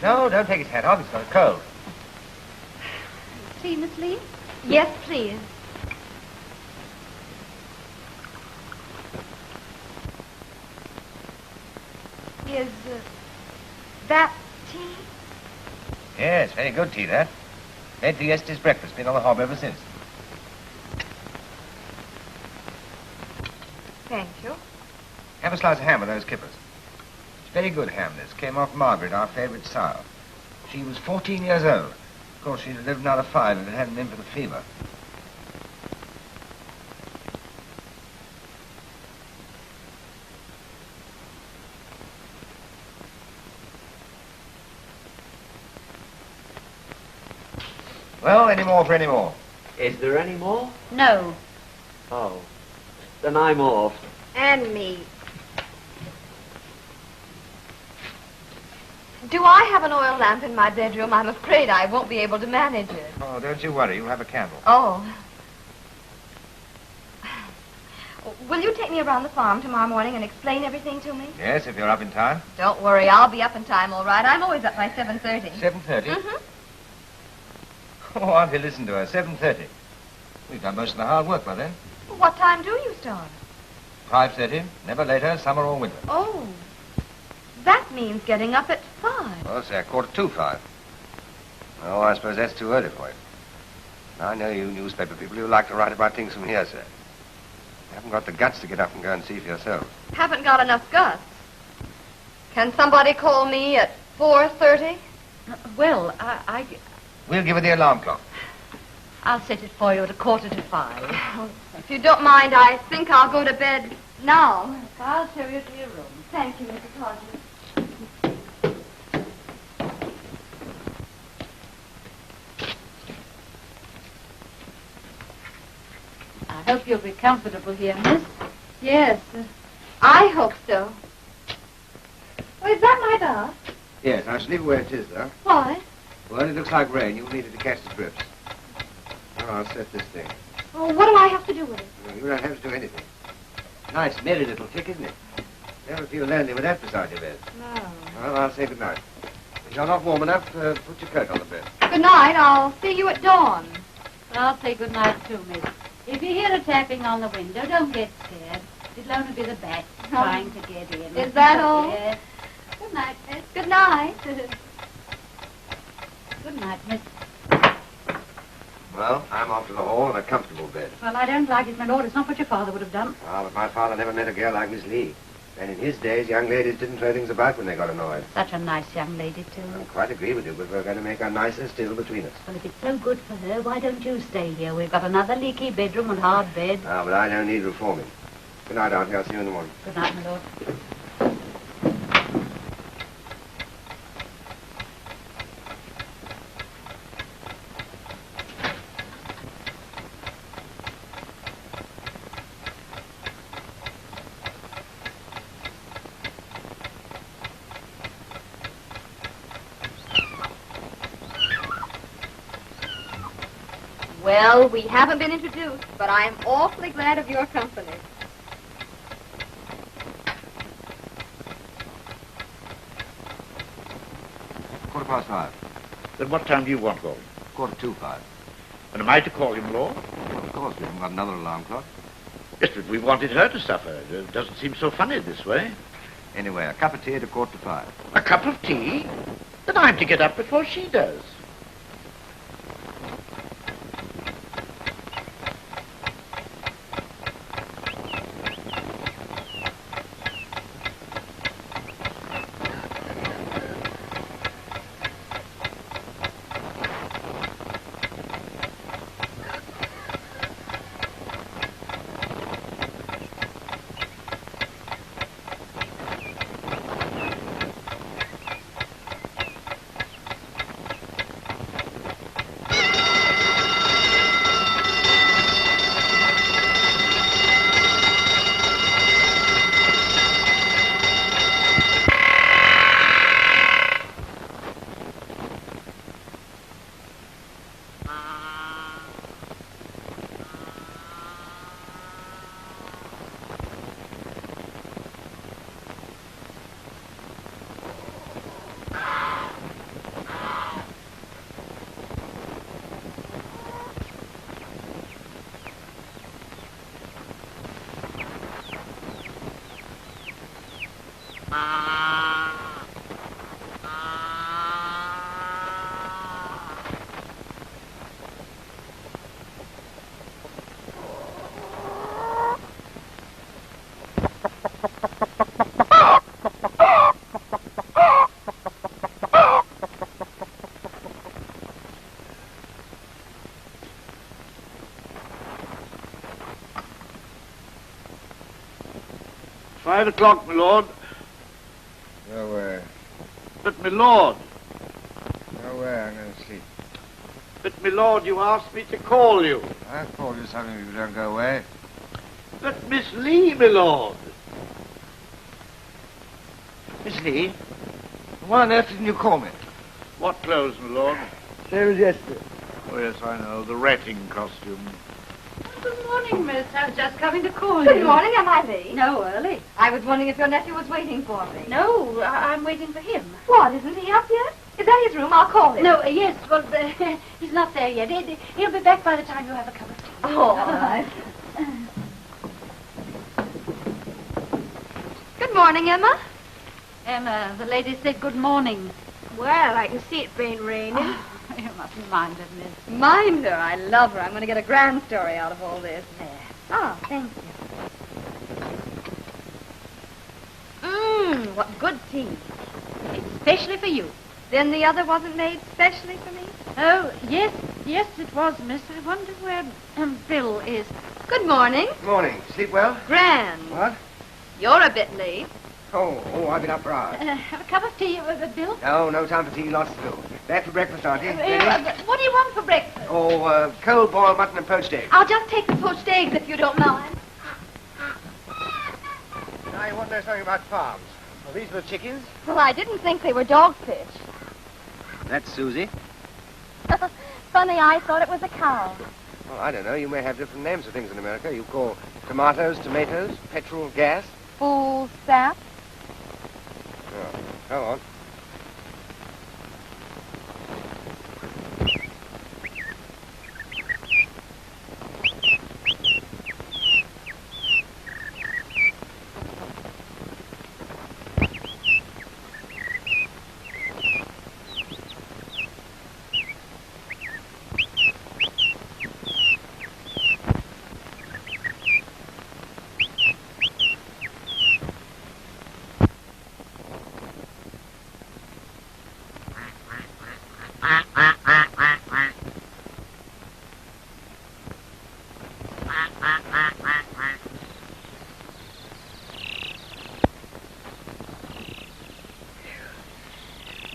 No, don't take his hat off. He's got a cold. Tea, Miss Lee? Yes, please. Is that tea? Yes, very good tea, that. Made for yesterday's breakfast. Been on the hob ever since. Thank you. Have a slice of ham with those kippers. It's very good ham, this. Came off Margaret, our favourite sow. She was 14 years old. Of course, she'd lived another 5 if it hadn't been for the fever. Well, any more for any more? Is there any more? No. Oh. Then I'm off. And me. Do I have an oil lamp in my bedroom? I'm afraid I won't be able to manage it. Oh, don't you worry. You'll have a candle. Oh. Will you take me around the farm tomorrow morning and explain everything to me? Yes, if you're up in time. Don't worry, I'll be up in time, all right. I'm always up by 7:30. 7:30? Mm-hmm. Oh, Auntie, listen to her. 7:30. We've done most of the hard work by then. What time do you start? 5:30. Never later, summer or winter. Oh. That means getting up at 5. Well, say 5:45. Oh, I suppose that's too early for you. I know you newspaper people who like to write about things from hearsay. You haven't got the guts to get up and go and see for yourself. Haven't got enough guts. Can somebody call me at 4:30? Well, We'll give her the alarm clock. I'll set it for you at 4:45. If you don't mind, I think I'll go to bed now. I'll show you to your room. Thank you, Mrs. Hodges. I hope you'll be comfortable here, miss. Yes, I hope so. Oh, is that my bath? Yes, I shall leave it where it is, though. Why? Well, it looks like rain. You'll need it to catch the drips. Now, I'll set this thing. Oh, what do I have to do with it? No, you don't have to do anything. Nice, merry little trick, isn't it? Never feel lonely with that beside your bed. No. Well, I'll say good night. If you're not warm enough, put your coat on the bed. Good night. I'll see you at dawn. I'll say good night too, miss. If you hear a tapping on the window, don't get scared. It'll only be the bat trying to get in. Is that all? Yes. Good night, miss. Good night. Good night, miss. Well, I'm off to the hall in a comfortable bed. Well, I don't like it, my lord. It's not what your father would have done. Ah, but my father never met a girl like Miss Lee. And in his days, young ladies didn't throw things about when they got annoyed. Such a nice young lady, too. I quite agree with you, but we're going to make her nicer still between us. Well, if it's so good for her, why don't you stay here? We've got another leaky bedroom and hard bed. Ah, but I don't need reforming. Good night, Auntie. I'll see you in the morning. Good night, my lord. Well, we haven't been introduced, but I'm awfully glad of your company. Quarter past 5. Then what time do you want going? 5:45. And am I to call him, Lord? Well, of course, we haven't got another alarm clock. Yes, but we wanted her to suffer. It doesn't seem so funny this way. Anyway, a cup of tea at 5:45. A cup of tea? Then I'm to get up before she does. 5 o'clock, my lord. Go where? But, my lord. Go where? I'm going to sleep. But, my lord, you asked me to call you. I've called you something if you don't go away. But, Miss Lee, my lord. Miss Lee, why on earth didn't you call me? What clothes, my lord? There was yesterday. Oh, yes, I know. The ratting costume. Good morning, miss. I was just coming to call Good you. morning, am I late? No, early. I was wondering if your nephew was waiting for me. No, I'm waiting for him. What, isn't he up yet? Is that his room? I'll call him. No, yes, well, he's not there yet. He'll be back by the time you have a cup of tea. Oh, all right. Good morning, Emma. Emma, the lady said good morning. Well, I can see it been raining. Oh, you mustn't mind her, miss. Mind her. I love her. I'm going to get a grand story out of all this. There. Oh, thank you. What good tea. Especially for you. Then the other wasn't made specially for me? Oh, yes, it was, miss. I wonder where Bill is. Good morning. Morning. Sleep well? Grand. What? You're a bit late. Oh, I've been up for hours. Have a cup of tea, Bill? No time for tea, lots to do. Back for breakfast, aren't you? What do you want for breakfast? Oh, cold boiled mutton and poached eggs. I'll just take the poached eggs if you don't mind. Now, you want to know something about farms. Well, these are the chickens. Well, I didn't think they were dogfish. That's Susie. Funny, I thought it was a cow. Well, I don't know. You may have different names for things in America. You call tomatoes, petrol, gas. Fool sap. Oh, go on.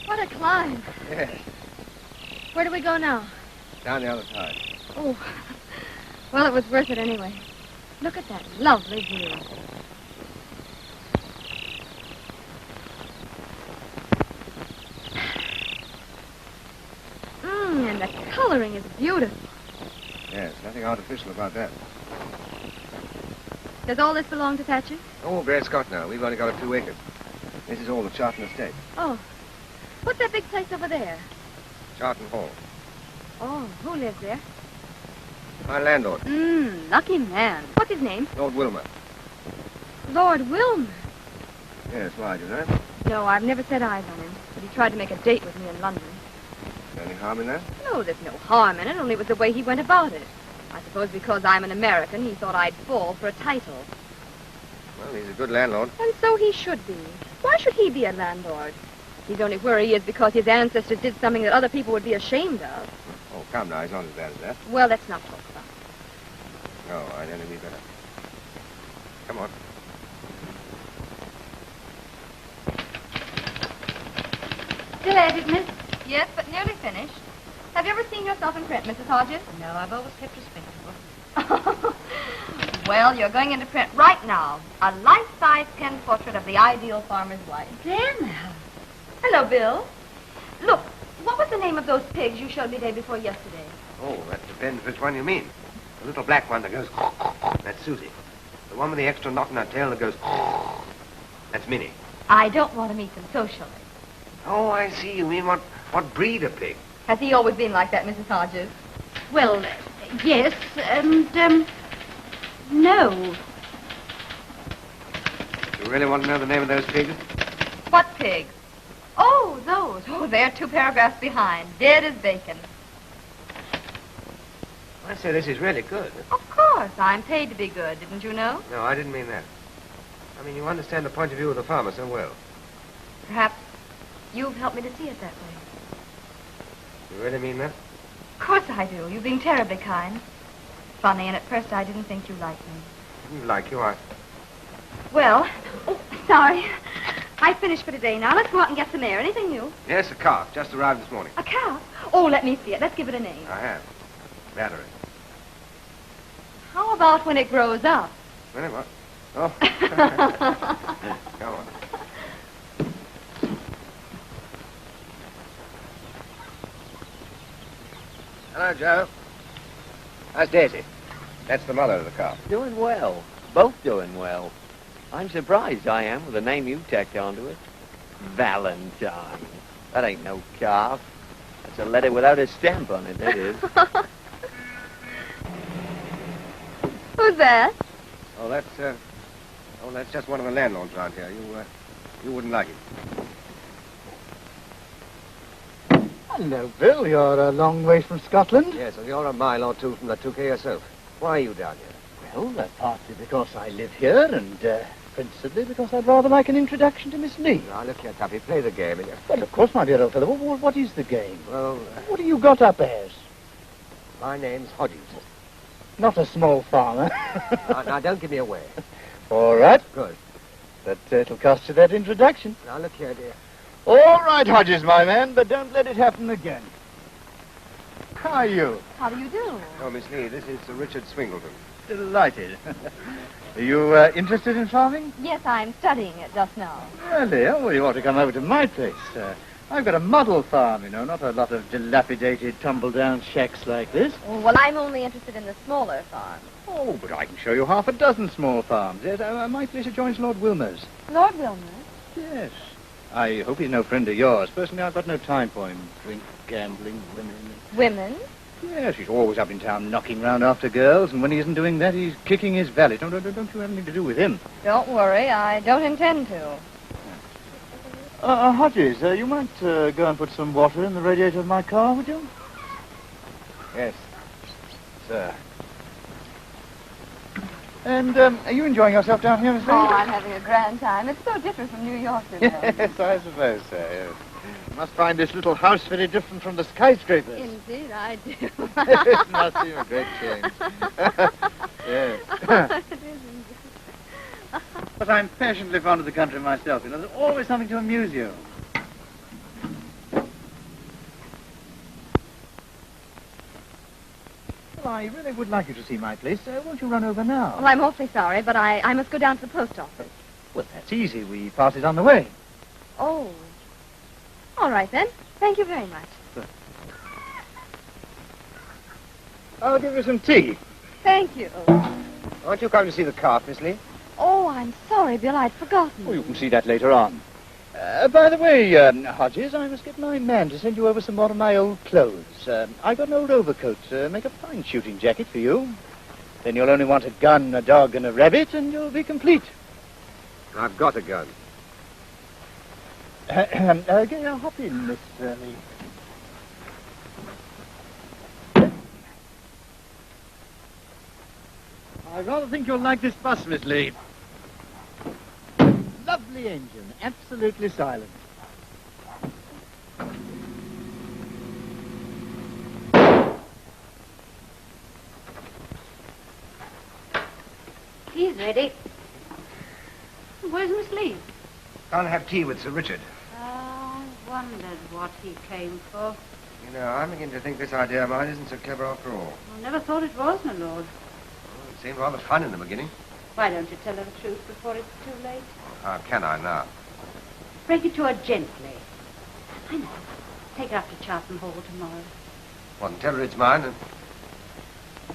What a climb. Yes, Where do we go now? down the other side. Oh, well, it was worth it anyway. Look at that lovely view. And the coloring is beautiful. Yes, nothing artificial about that. Does all this belong to Thatcher? Oh, Brad Scott now. We've only got a few acres. This is all the Charlton estate. Oh, what's that big place over there? Charlton Hall. Oh, who lives there? My landlord, Lucky man. What's his name? Lord Wilmer. Lord Wilmer. Yes, why, do you know? No, I've never set eyes on him, but he tried to make a date with me in London. Any harm in that? No, there's no harm in it, only it was the way he went about it. I suppose because I'm an American, he thought I'd fall for a title. Well, he's a good landlord. And so he should be. Why should he be a landlord? He's only where he is because his ancestors did something that other people would be ashamed of. Oh, come now, he's not as bad as that. Well, let's not talk about it. No, I don't think we better. Come on. Still at it, miss? Yes, but nearly finished. Have you ever seen yourself in print, Mrs. Hodges? No, I've always kept respectable. Well, you're going into print right now. A life-size pen portrait of the ideal farmer's wife. There now. Hello, Bill. Look, what was the name of those pigs you showed me day before yesterday? Oh, that depends which one you mean. The little black one that goes, that's Susie. The one with the extra knot in her tail that goes, that's Minnie. I don't want to meet them socially. Oh, I see. You mean what breed of pig? Has he always been like that, Mrs. Hodges? Well, yes, and, no. You really want to know the name of those pigs? What pigs? Oh, those. Oh, they're 2 paragraphs behind. Dead as bacon. I say this is really good. Of course. I'm paid to be good, didn't you know? No, I didn't mean that. I mean, you understand the point of view of the farmer so well. Perhaps you've helped me to see it that way. You really mean that? Of course I do. You're being terribly kind. Funny, and at first I didn't think you liked me. I didn't like you. Well, oh, sorry. I finished for today now. Let's go out and get some air. Anything new? Yes, a calf. Just arrived this morning. A calf? Oh, let me see it. Let's give it a name. I have. Battery. How about when it grows up? When it what? Oh. Go on. Hello, Joe. How's Daisy? That's the mother of the calf. Doing well. Both doing well. I'm surprised I am with the name you tacked onto it. Valentine. That ain't no calf. That's a letter without a stamp on it, that is. Who's that? Oh, that's just one of the landlords around here. You wouldn't like him. Hello, Bill. You're a long way from Scotland. Yes, and you're a mile or two from the Touquet yourself. Why are you down here? Well, partly because I live here, and principally because I'd rather like an introduction to Miss Lee. Now, look here, Tuppy. Play the game. Well, of course, my dear old fellow. What is the game? Well, what have you got up as? My name's Hodges. Not a small farmer. Now, don't give me away. All right. Good. But it'll cost you that introduction. Now, look here, dear. All right, Hodges, my man, but don't let it happen again. How are you? How do you do? Oh, Miss Lee, this is Sir Richard Swingleton. Delighted. Are you interested in farming? Yes, I'm studying it just now. Really? Oh, well, you ought to come over to my place. I've got a model farm, you know, not a lot of dilapidated, tumble-down shacks like this. Oh, well, I'm only interested in the smaller farm. Oh, but I can show you half a dozen small farms. Yes, my place adjoins Lord Wilmer's. Lord Wilmer? Yes. I hope he's no friend of yours. Personally, I've got no time for him. Drink, gambling, women. Women? Yes, he's always up in town knocking round after girls, and when he isn't doing that, he's kicking his valet. Don't you have anything to do with him? Don't worry, I don't intend to. Hodges, you might go and put some water in the radiator of my car, would you? Yes, sir. And are you enjoying yourself down here, Miss Lee? Oh, I'm having a grand time. It's so different from New York, you know. Yes, I suppose so, yes. You must find this little house very different from the skyscrapers. Indeed, I do. It must seem a great change. Yes. It is indeed. But I'm passionately fond of the country myself. You know, there's always something to amuse you. Well, I really would like you to see my place. Won't you run over now? Well, I'm awfully sorry, but I must go down to the post office. Well, that's easy. We pass it on the way. Oh. All right, then. Thank you very much. I'll give you some tea. Thank you. Aren't you coming to see the calf, Miss Lee? Oh, I'm sorry, Bill. I'd forgotten. Oh, you can see that later on. By the way, Hodges, I must get my man to send you over some more of my old clothes. I got an old overcoat. Make a fine shooting jacket for you. Then you'll only want a gun, a dog, and a rabbit, and you'll be complete. I've got a gun. Hop in, Miss Lee. I rather think you'll like this bus, Miss Lee. Lovely engine, absolutely silent. He's ready. Where's Miss Lee? Can't have tea with Sir Richard. I wondered what he came for. You know, I'm beginning to think this idea of mine isn't so clever after all. I never thought it was, my lord. Well, it seemed rather fun in the beginning. Why don't you tell her the truth before it's too late? How can I now? Break it to her gently. I know. Take her up to Charlton Hall tomorrow. Well, and tell her it's mine, and...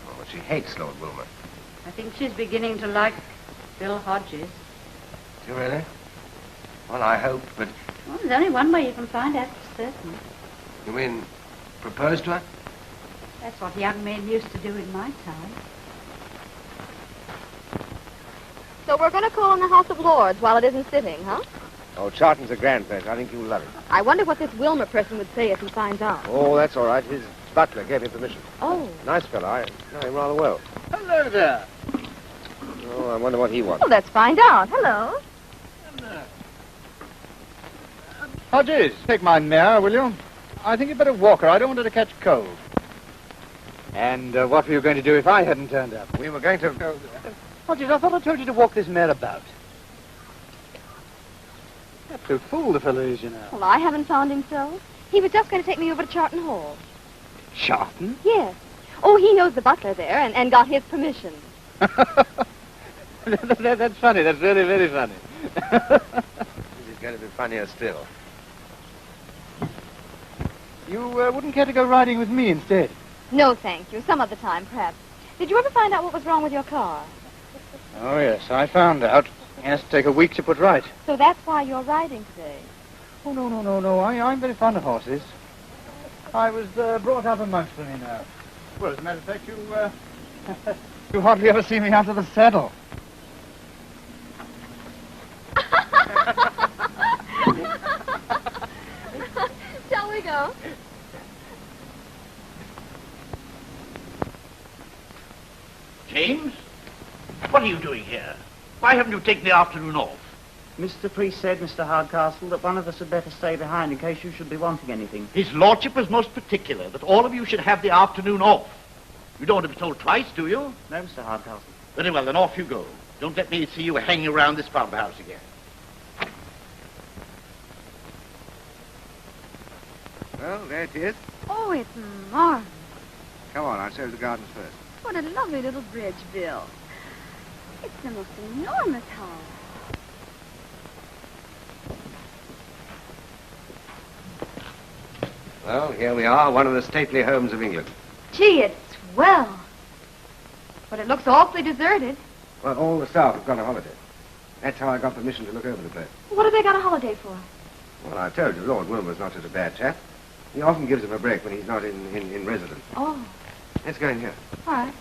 Well, she hates Lord Wilmer. I think she's beginning to like Bill Hodges. Do you really? Well, I hope, but... Well, there's only one way you can find out for certain. You mean propose to her? That's what young men used to do in my time. So we're going to call on the House of Lords while it isn't sitting, huh? Oh, Charlton's a grand place. I think you'll love it. I wonder what this Wilmer person would say if he finds out. Oh, that's all right. His butler gave him permission. Oh. Nice fellow. I know him rather well. Hello there. Oh, I wonder what he wants. Well, let's find out. Hello. Hodges, take my mare, will you? I think you'd better walk her. I don't want her to catch cold. And what were you going to do if I hadn't turned up? We were going to... Hodges, I thought I told you to walk this mare about. That's a fool the fellow is, you know. Well, I haven't found him so. He was just going to take me over to Charlton Hall. Charlton? Yes. Oh, he knows the butler there and got his permission. That's funny. That's very, very funny. This is going to be funnier still. You wouldn't care to go riding with me instead? No, thank you. Some other time, perhaps. Did you ever find out what was wrong with your car? Oh, yes, I found out. It has to take a week to put right. So that's why you're riding today. Oh, no. I'm very fond of horses. I was brought up amongst them, you know. Well, as a matter of fact, you hardly ever see me out of the saddle. Shall we go? James, what are you doing here? Why haven't you taken the afternoon off? Mr. Priest said, Mr. Hardcastle, that one of us had better stay behind in case you should be wanting anything. His lordship was most particular that all of you should have the afternoon off. You don't want to be told twice, do you? No, Mr. Hardcastle. Very well, then off you go. Don't let me see you hanging around this farmhouse again. Well, there it is. Oh, it's marvelous. Come on, I'll show you the gardens first. What a lovely little bridge, Bill. It's the most enormous house. Well, here we are, one of the stately homes of England. Gee, it's swell. But it looks awfully deserted. Well, all the staff have gone on holiday. That's how I got permission to look over the place. What have they got a holiday for? Well, I told you, Lord Wilmer's not such a bad chap. He often gives him a break when he's not in residence. Oh, Let's go in here. all right.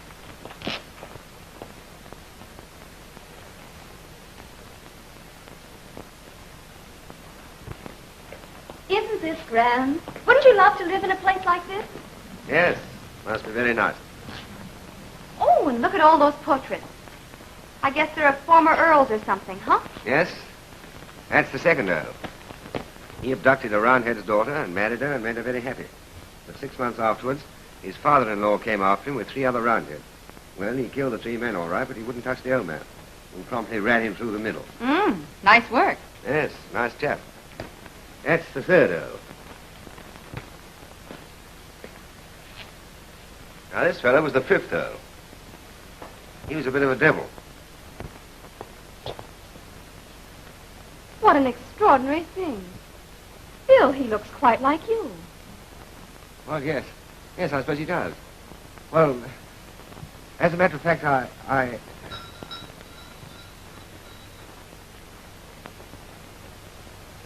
Isn't this grand? Wouldn't you love to live in a place like this? Yes, must be very nice. Oh, and look at all those portraits. I guess they're of former earls or something, huh? Yes, that's the second Earl. He abducted a Roundhead's daughter and married her and made her very happy. But 6 months afterwards, his father-in-law came after him with 3 other Roundheads. Well, he killed the 3 men all right, but he wouldn't touch the old man, and promptly ran him through the middle. Nice work. Yes, nice chap. That's the 3rd Earl. Now, this fellow was the 5th Earl. He was a bit of a devil. What an extraordinary thing. Bill, he looks quite like you. Well, yes. Yes, I suppose he does. Well, as a matter of fact, I...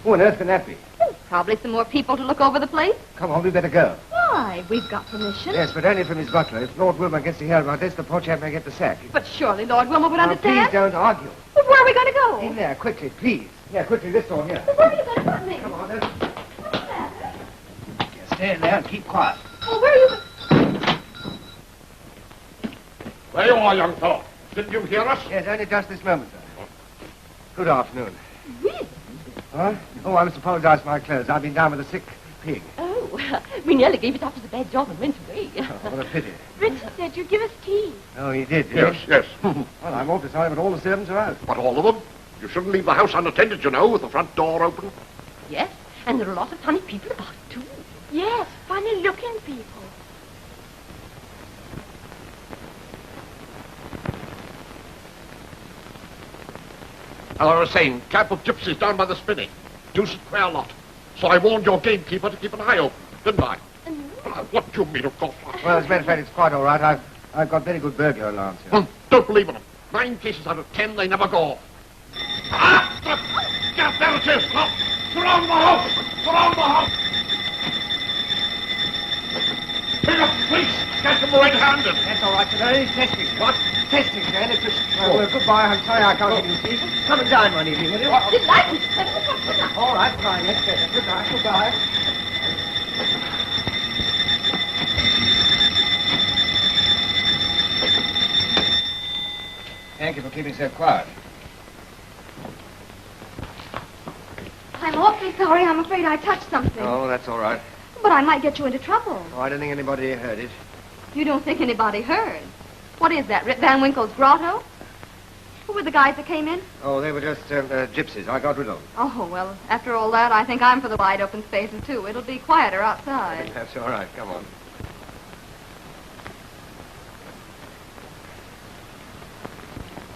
Who on earth can that be? Probably some more people to look over the place. Come on, we better go. Why? We've got permission. Yes, but only from his butler. If Lord Wilmer gets to hear about this, the poor chap may get the sack. But surely Lord Wilmer would Now, understand. please don't argue. Well, where are we going to go? In there, quickly, please. Yeah, quickly, this door here. Well, where are you going to put me? Come on, then. Stay in there and keep quiet. Well, where are you... There you are, young fellow. Didn't you hear us? Yes, only just this moment, sir. Good afternoon. Really? Huh? Oh, I must apologize for my clothes. I've been down with a sick pig. Oh, we nearly gave it up as a bad job and went away. Oh, what a pity. Richard said you'd give us tea. Oh, he did, did Yes, he? yes. Well, I'm awfully sorry, but all the servants are out. But all of them? You shouldn't leave the house unattended, you know, with the front door open. Yes, and there are a lot of funny people about, too. Yes, funny-looking people. As I was saying, camp of gypsies down by the spinney. Deuced queer lot. So I warned your gamekeeper to keep an eye open, didn't I? What do you mean, of course not? Well, as a matter of fact, it's quite all right. I've got very good burglar alarms here. Don't believe in them. 9 cases out of 10, they never go. Ah! Get there it is! Now, surround the house! Surround the house! Bring up the police! Catch them red-handed! That's all right, sir. Only testing. What? Testing, sir. Electricity. Well, goodbye. I'm sorry I can't give you tea. Come and dine one evening, will you? Delighted. All right, fine. Let's get it. Good night. Goodbye. Thank you for keeping so quiet. I'm awfully sorry. I'm afraid I touched something. Oh, that's all right. But I might get you into trouble. Oh, I don't think anybody heard it. You don't think anybody heard? What is that, Rip Van Winkle's grotto? Who were the guys that came in? Oh, they were just gypsies. I got rid of them. Oh, well, after all that, I think I'm for the wide open spaces, too. It'll be quieter outside. That's all right. Come on.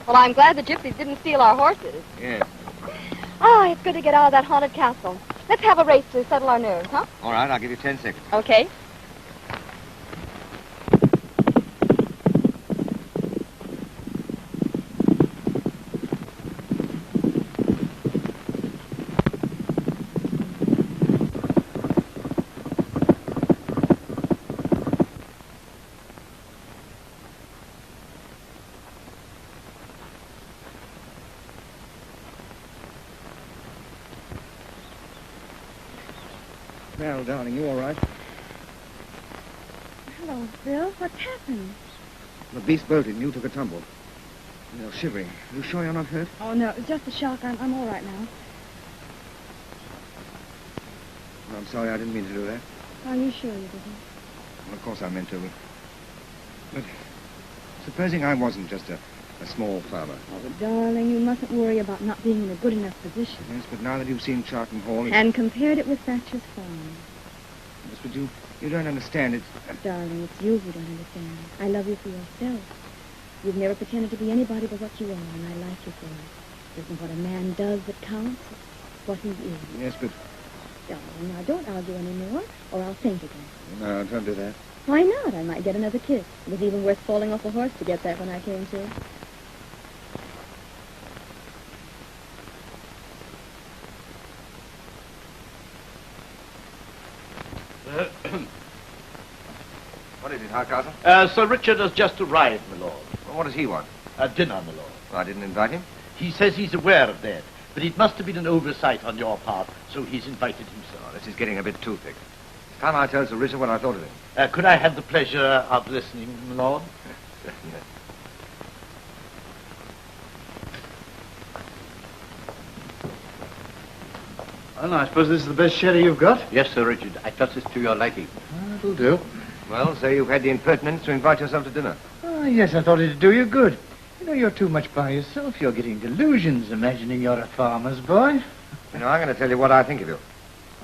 Well, I'm glad the gypsies didn't steal our horses. Yes. Oh, it's good to get out of that haunted castle. Let's have a race to settle our nerves, huh? All right, I'll give you 10 seconds. Okay. Well, darling, you all right? Hello, Bill. What's happened? The beast bolted and you took a tumble. You're shivering. You sure you're not hurt? Oh, no, it was just a shock. I'm all right now. Well, I'm sorry, I didn't mean to do that. Are you sure you didn't? Well, of course I meant to. But supposing I wasn't just a small farmer. Oh, but darling, you mustn't worry about not being in a good enough position. Yes, but now that you've seen Charlton Hall... And compared it with Thatcher's farm. Yes, but you don't understand it. Darling, it's you who don't understand. I love you for yourself. You've never pretended to be anybody but what you are, and I like you for it. It isn't what a man does that counts, it's what he is. Yes, but... Darling, now don't argue anymore, or I'll faint again. No, don't do that. Why not? I might get another kiss. It was even worth falling off a horse to get that when I came to. What is it, Hardcastle? Sir Richard has just arrived, my lord. Well, what does he want? Dinner, my lord. Well, I didn't invite him. He says he's aware of that, but it must have been an oversight on your part, so he's invited himself. Oh, this is getting a bit too thick. It's time I tell Sir Richard what I thought of him. Could I have the pleasure of listening, my lord? Certainly. Well, I suppose this is the best sherry you've got? Yes, Sir Richard. I trust it's to your liking. That'll do. Well, so you've had the impertinence to invite yourself to dinner. Oh, yes, I thought it'd do you good. You know, you're too much by yourself. You're getting delusions, imagining you're a farmer's boy. You know, I'm going to tell you what I think of you.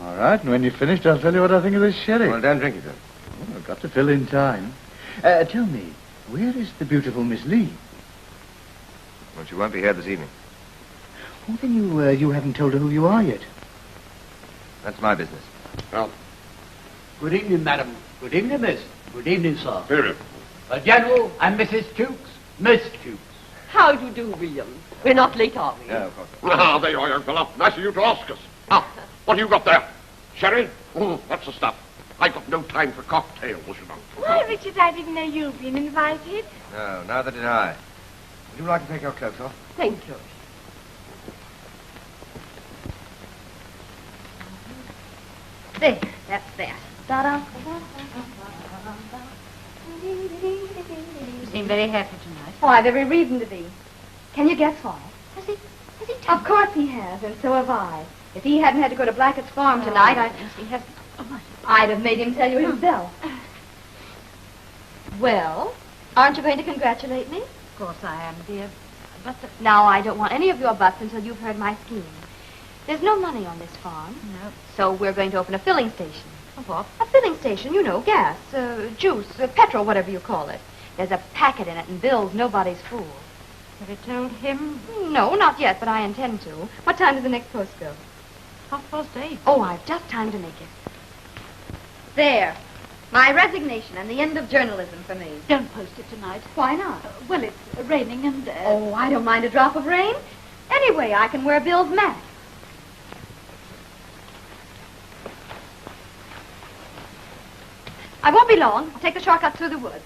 All right, and when you've finished, I'll tell you what I think of this sherry. Well, don't drink it then. Oh, I've got to fill in time. Tell me, where is the beautiful Miss Lee? Well, she won't be here this evening. Oh, then you haven't told her who you are yet. That's my business. Well, Good evening, madam. Good evening, miss. Good evening, sir. Period. General, I'm Mrs. Tukes. Miss Tukes. How do you do, William? We're not late, are we? No, of course Ah, there you are, young fella. Nice of you to ask us. Now, what have you got there? Sherry? That's the stuff. I've got no time for cocktails, you know. Why, Richard, I didn't know you'd been invited. No, neither did I. Would you like to take your cloaks off? Thank you. There, that's that. Ta-da. You seem very happy tonight. Oh, I've every reason to be. Can you guess why? Has he Of course he has, and so have I. If he hadn't had to go to Blackett's farm tonight, He has... I'd have made him tell you himself. Well, aren't you going to congratulate me? Of course I am, dear. But Now, I don't want any of your buts until you've heard my scheme. There's no money on this farm. No. So we're going to open a filling station. A what? A filling station, you know, gas, juice, petrol, whatever you call it. There's a packet in it and bills nobody's fool. Have you told him? No, not yet, but I intend to. What time does the next post go? 8:30. Oh, I've just time to make it. There. My resignation and the end of journalism for me. Don't post it tonight. Why not? Well, it's raining and... Oh, I don't mind a drop of rain. Anyway, I can wear Bill's mask. I won't be long. I'll take the shortcut through the woods.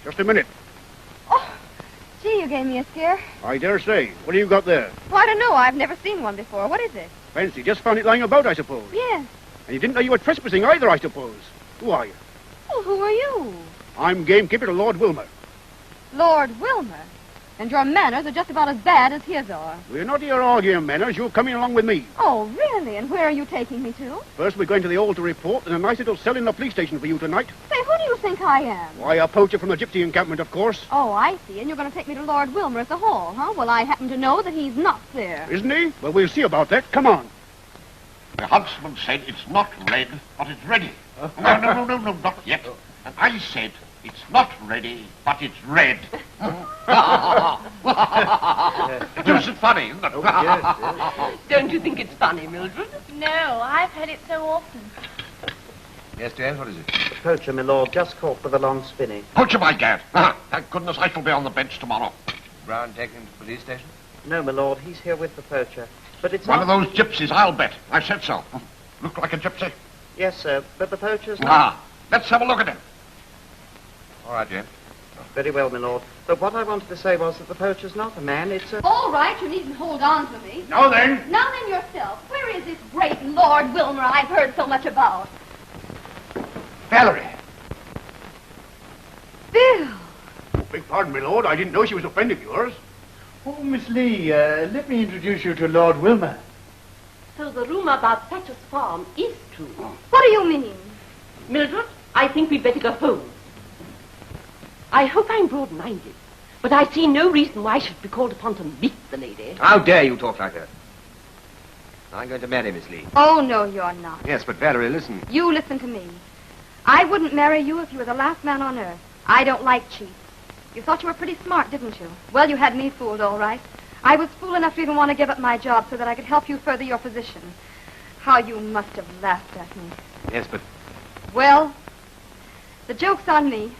Just a minute. Gee, you gave me a scare. I dare say. What have you got there? Well, I don't know. I've never seen one before. What is it? Fancy, just found it lying about, I suppose. Yes. And you didn't know you were trespassing either, I suppose. Who are you? Well, who are you? I'm gamekeeper to Lord Wilmer. Lord Wilmer. And your manners are just about as bad as his are. We're not here arguing manners. You're coming along with me. Oh, really? And where are you taking me to? First, we're going to the Hall to report, and a nice little cell in the police station for you tonight. Say, who do you think I am? Why, a poacher from the gypsy encampment, of course. Oh, I see. And you're going to take me to Lord Wilmer at the Hall, huh? Well, I happen to know that he's not there. Isn't he? Well, we'll see about that. Come on. The huntsman said it's not red, but it's ready. No, not yet. And I said it's not ready, but it's red. Deuced funny, isn't it? Don't you think it's funny, Mildred? No, I've heard it so often. Yes, James, what is it? Poacher, my lord, just caught with a long spinney. Poacher, by gad. Thank goodness I shall be on the bench tomorrow. Brown taken him to the police station? No, my lord, he's here with the poacher. But it's One not... of those gypsies, I'll bet. I said so. Look like a gypsy. Yes, sir, but the poacher's not... Let's have a look at him. All right, James. Very well, my lord. But what I wanted to say was that the poacher's not a man, it's a... All right, you needn't hold on to me. Now then. Now then yourself. Where is this great Lord Wilmer I've heard so much about? Valerie. Bill. Oh, beg pardon, my lord. I didn't know she was a friend of yours. Oh, Miss Lee, let me introduce you to Lord Wilmer. So the rumor about Thatcher's farm is true. What do you mean? Mildred, I think we'd better go home. I hope I'm broad-minded, but I see no reason why I should be called upon to meet the lady. How dare you talk like that? I'm going to marry Miss Lee. Oh, no, you're not. Yes, but Valerie, listen. You listen to me. I wouldn't marry you if you were the last man on earth. I don't like cheats. You thought you were pretty smart, didn't you? Well, you had me fooled, all right. I was fool enough to even want to give up my job so that I could help you further your position. How you must have laughed at me. Yes, but... Well, the joke's on me.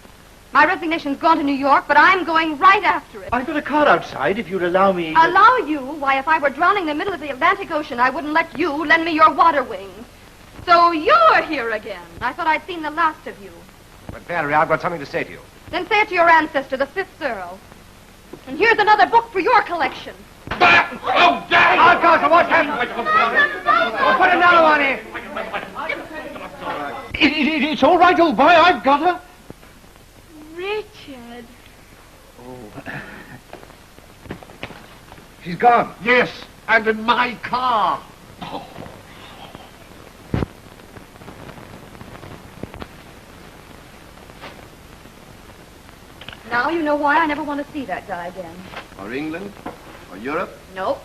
My resignation's gone to New York, but I'm going right after it. I've got a car outside, if you'd allow me... Allow you? Why, if I were drowning in the middle of the Atlantic Ocean, I wouldn't let you lend me your water wings. So you're here again. I thought I'd seen the last of you. But, Valerie, I've got something to say to you. Then say it to your ancestor, the 5th Earl. And here's another book for your collection. Oh, dang! Oh, Carson, what's happened? We'll put another one in. It's all right, old boy, I've got her. Richard. She's gone. Yes, and in my car. Now you know why I never want to see that guy again. Or England? Or Europe? Nope.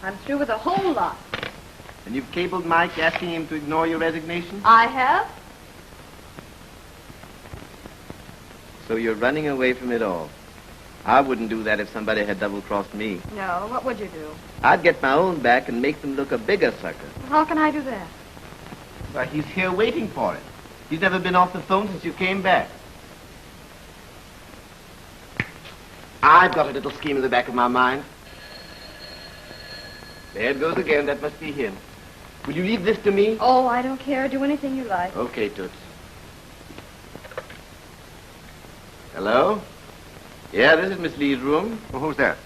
I'm through with a whole lot. And you've cabled Mike asking him to ignore your resignation? I have? So you're running away from it all. I wouldn't do that if somebody had double-crossed me. No, what would you do? I'd get my own back and make them look a bigger sucker. How can I do that? Why, he's here waiting for it. He's never been off the phone since you came back. I've got a little scheme in the back of my mind. There it goes again. That must be him. Will you leave this to me? Oh, I don't care. Do anything you like. Okay, Toots. Hello? Yeah, this is Miss Lee's room. Well, who's there?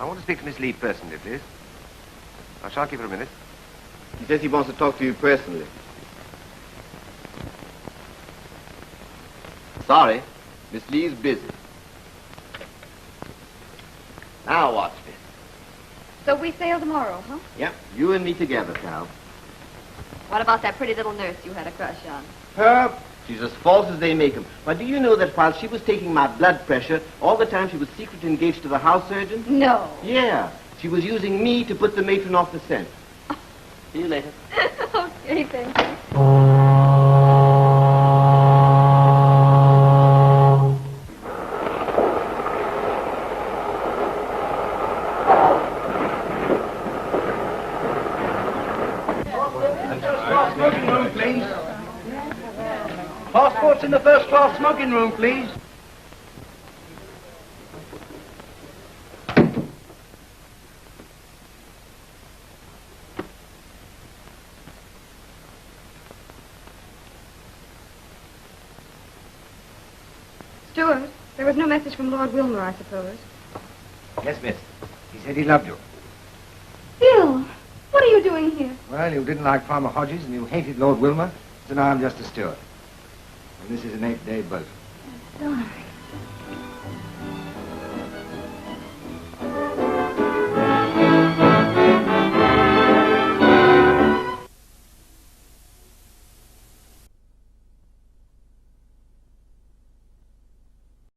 I want to speak to Miss Lee personally, please. I shall keep her a minute. He says he wants to talk to you personally. Sorry, Miss Lee's busy. Now watch this. So we sail tomorrow, huh? Yep, you and me together, pal. What about that pretty little nurse you had a crush on? Her? She's as false as they make them. But do you know that while she was taking my blood pressure, all the time she was secretly engaged to the house surgeon? No. Yeah. She was using me to put the matron off the scent. See you later. Okay, thank you. Smoking room, please. Passports in the first class smoking room, please. Stuart, there was no message from Lord Wilmer, I suppose. Yes, miss. He said he loved you. Bill, what are you doing here? Well, you didn't like Farmer Hodges and you hated Lord Wilmer. So now I'm just a steward. And this is an 8-day boat. Sorry.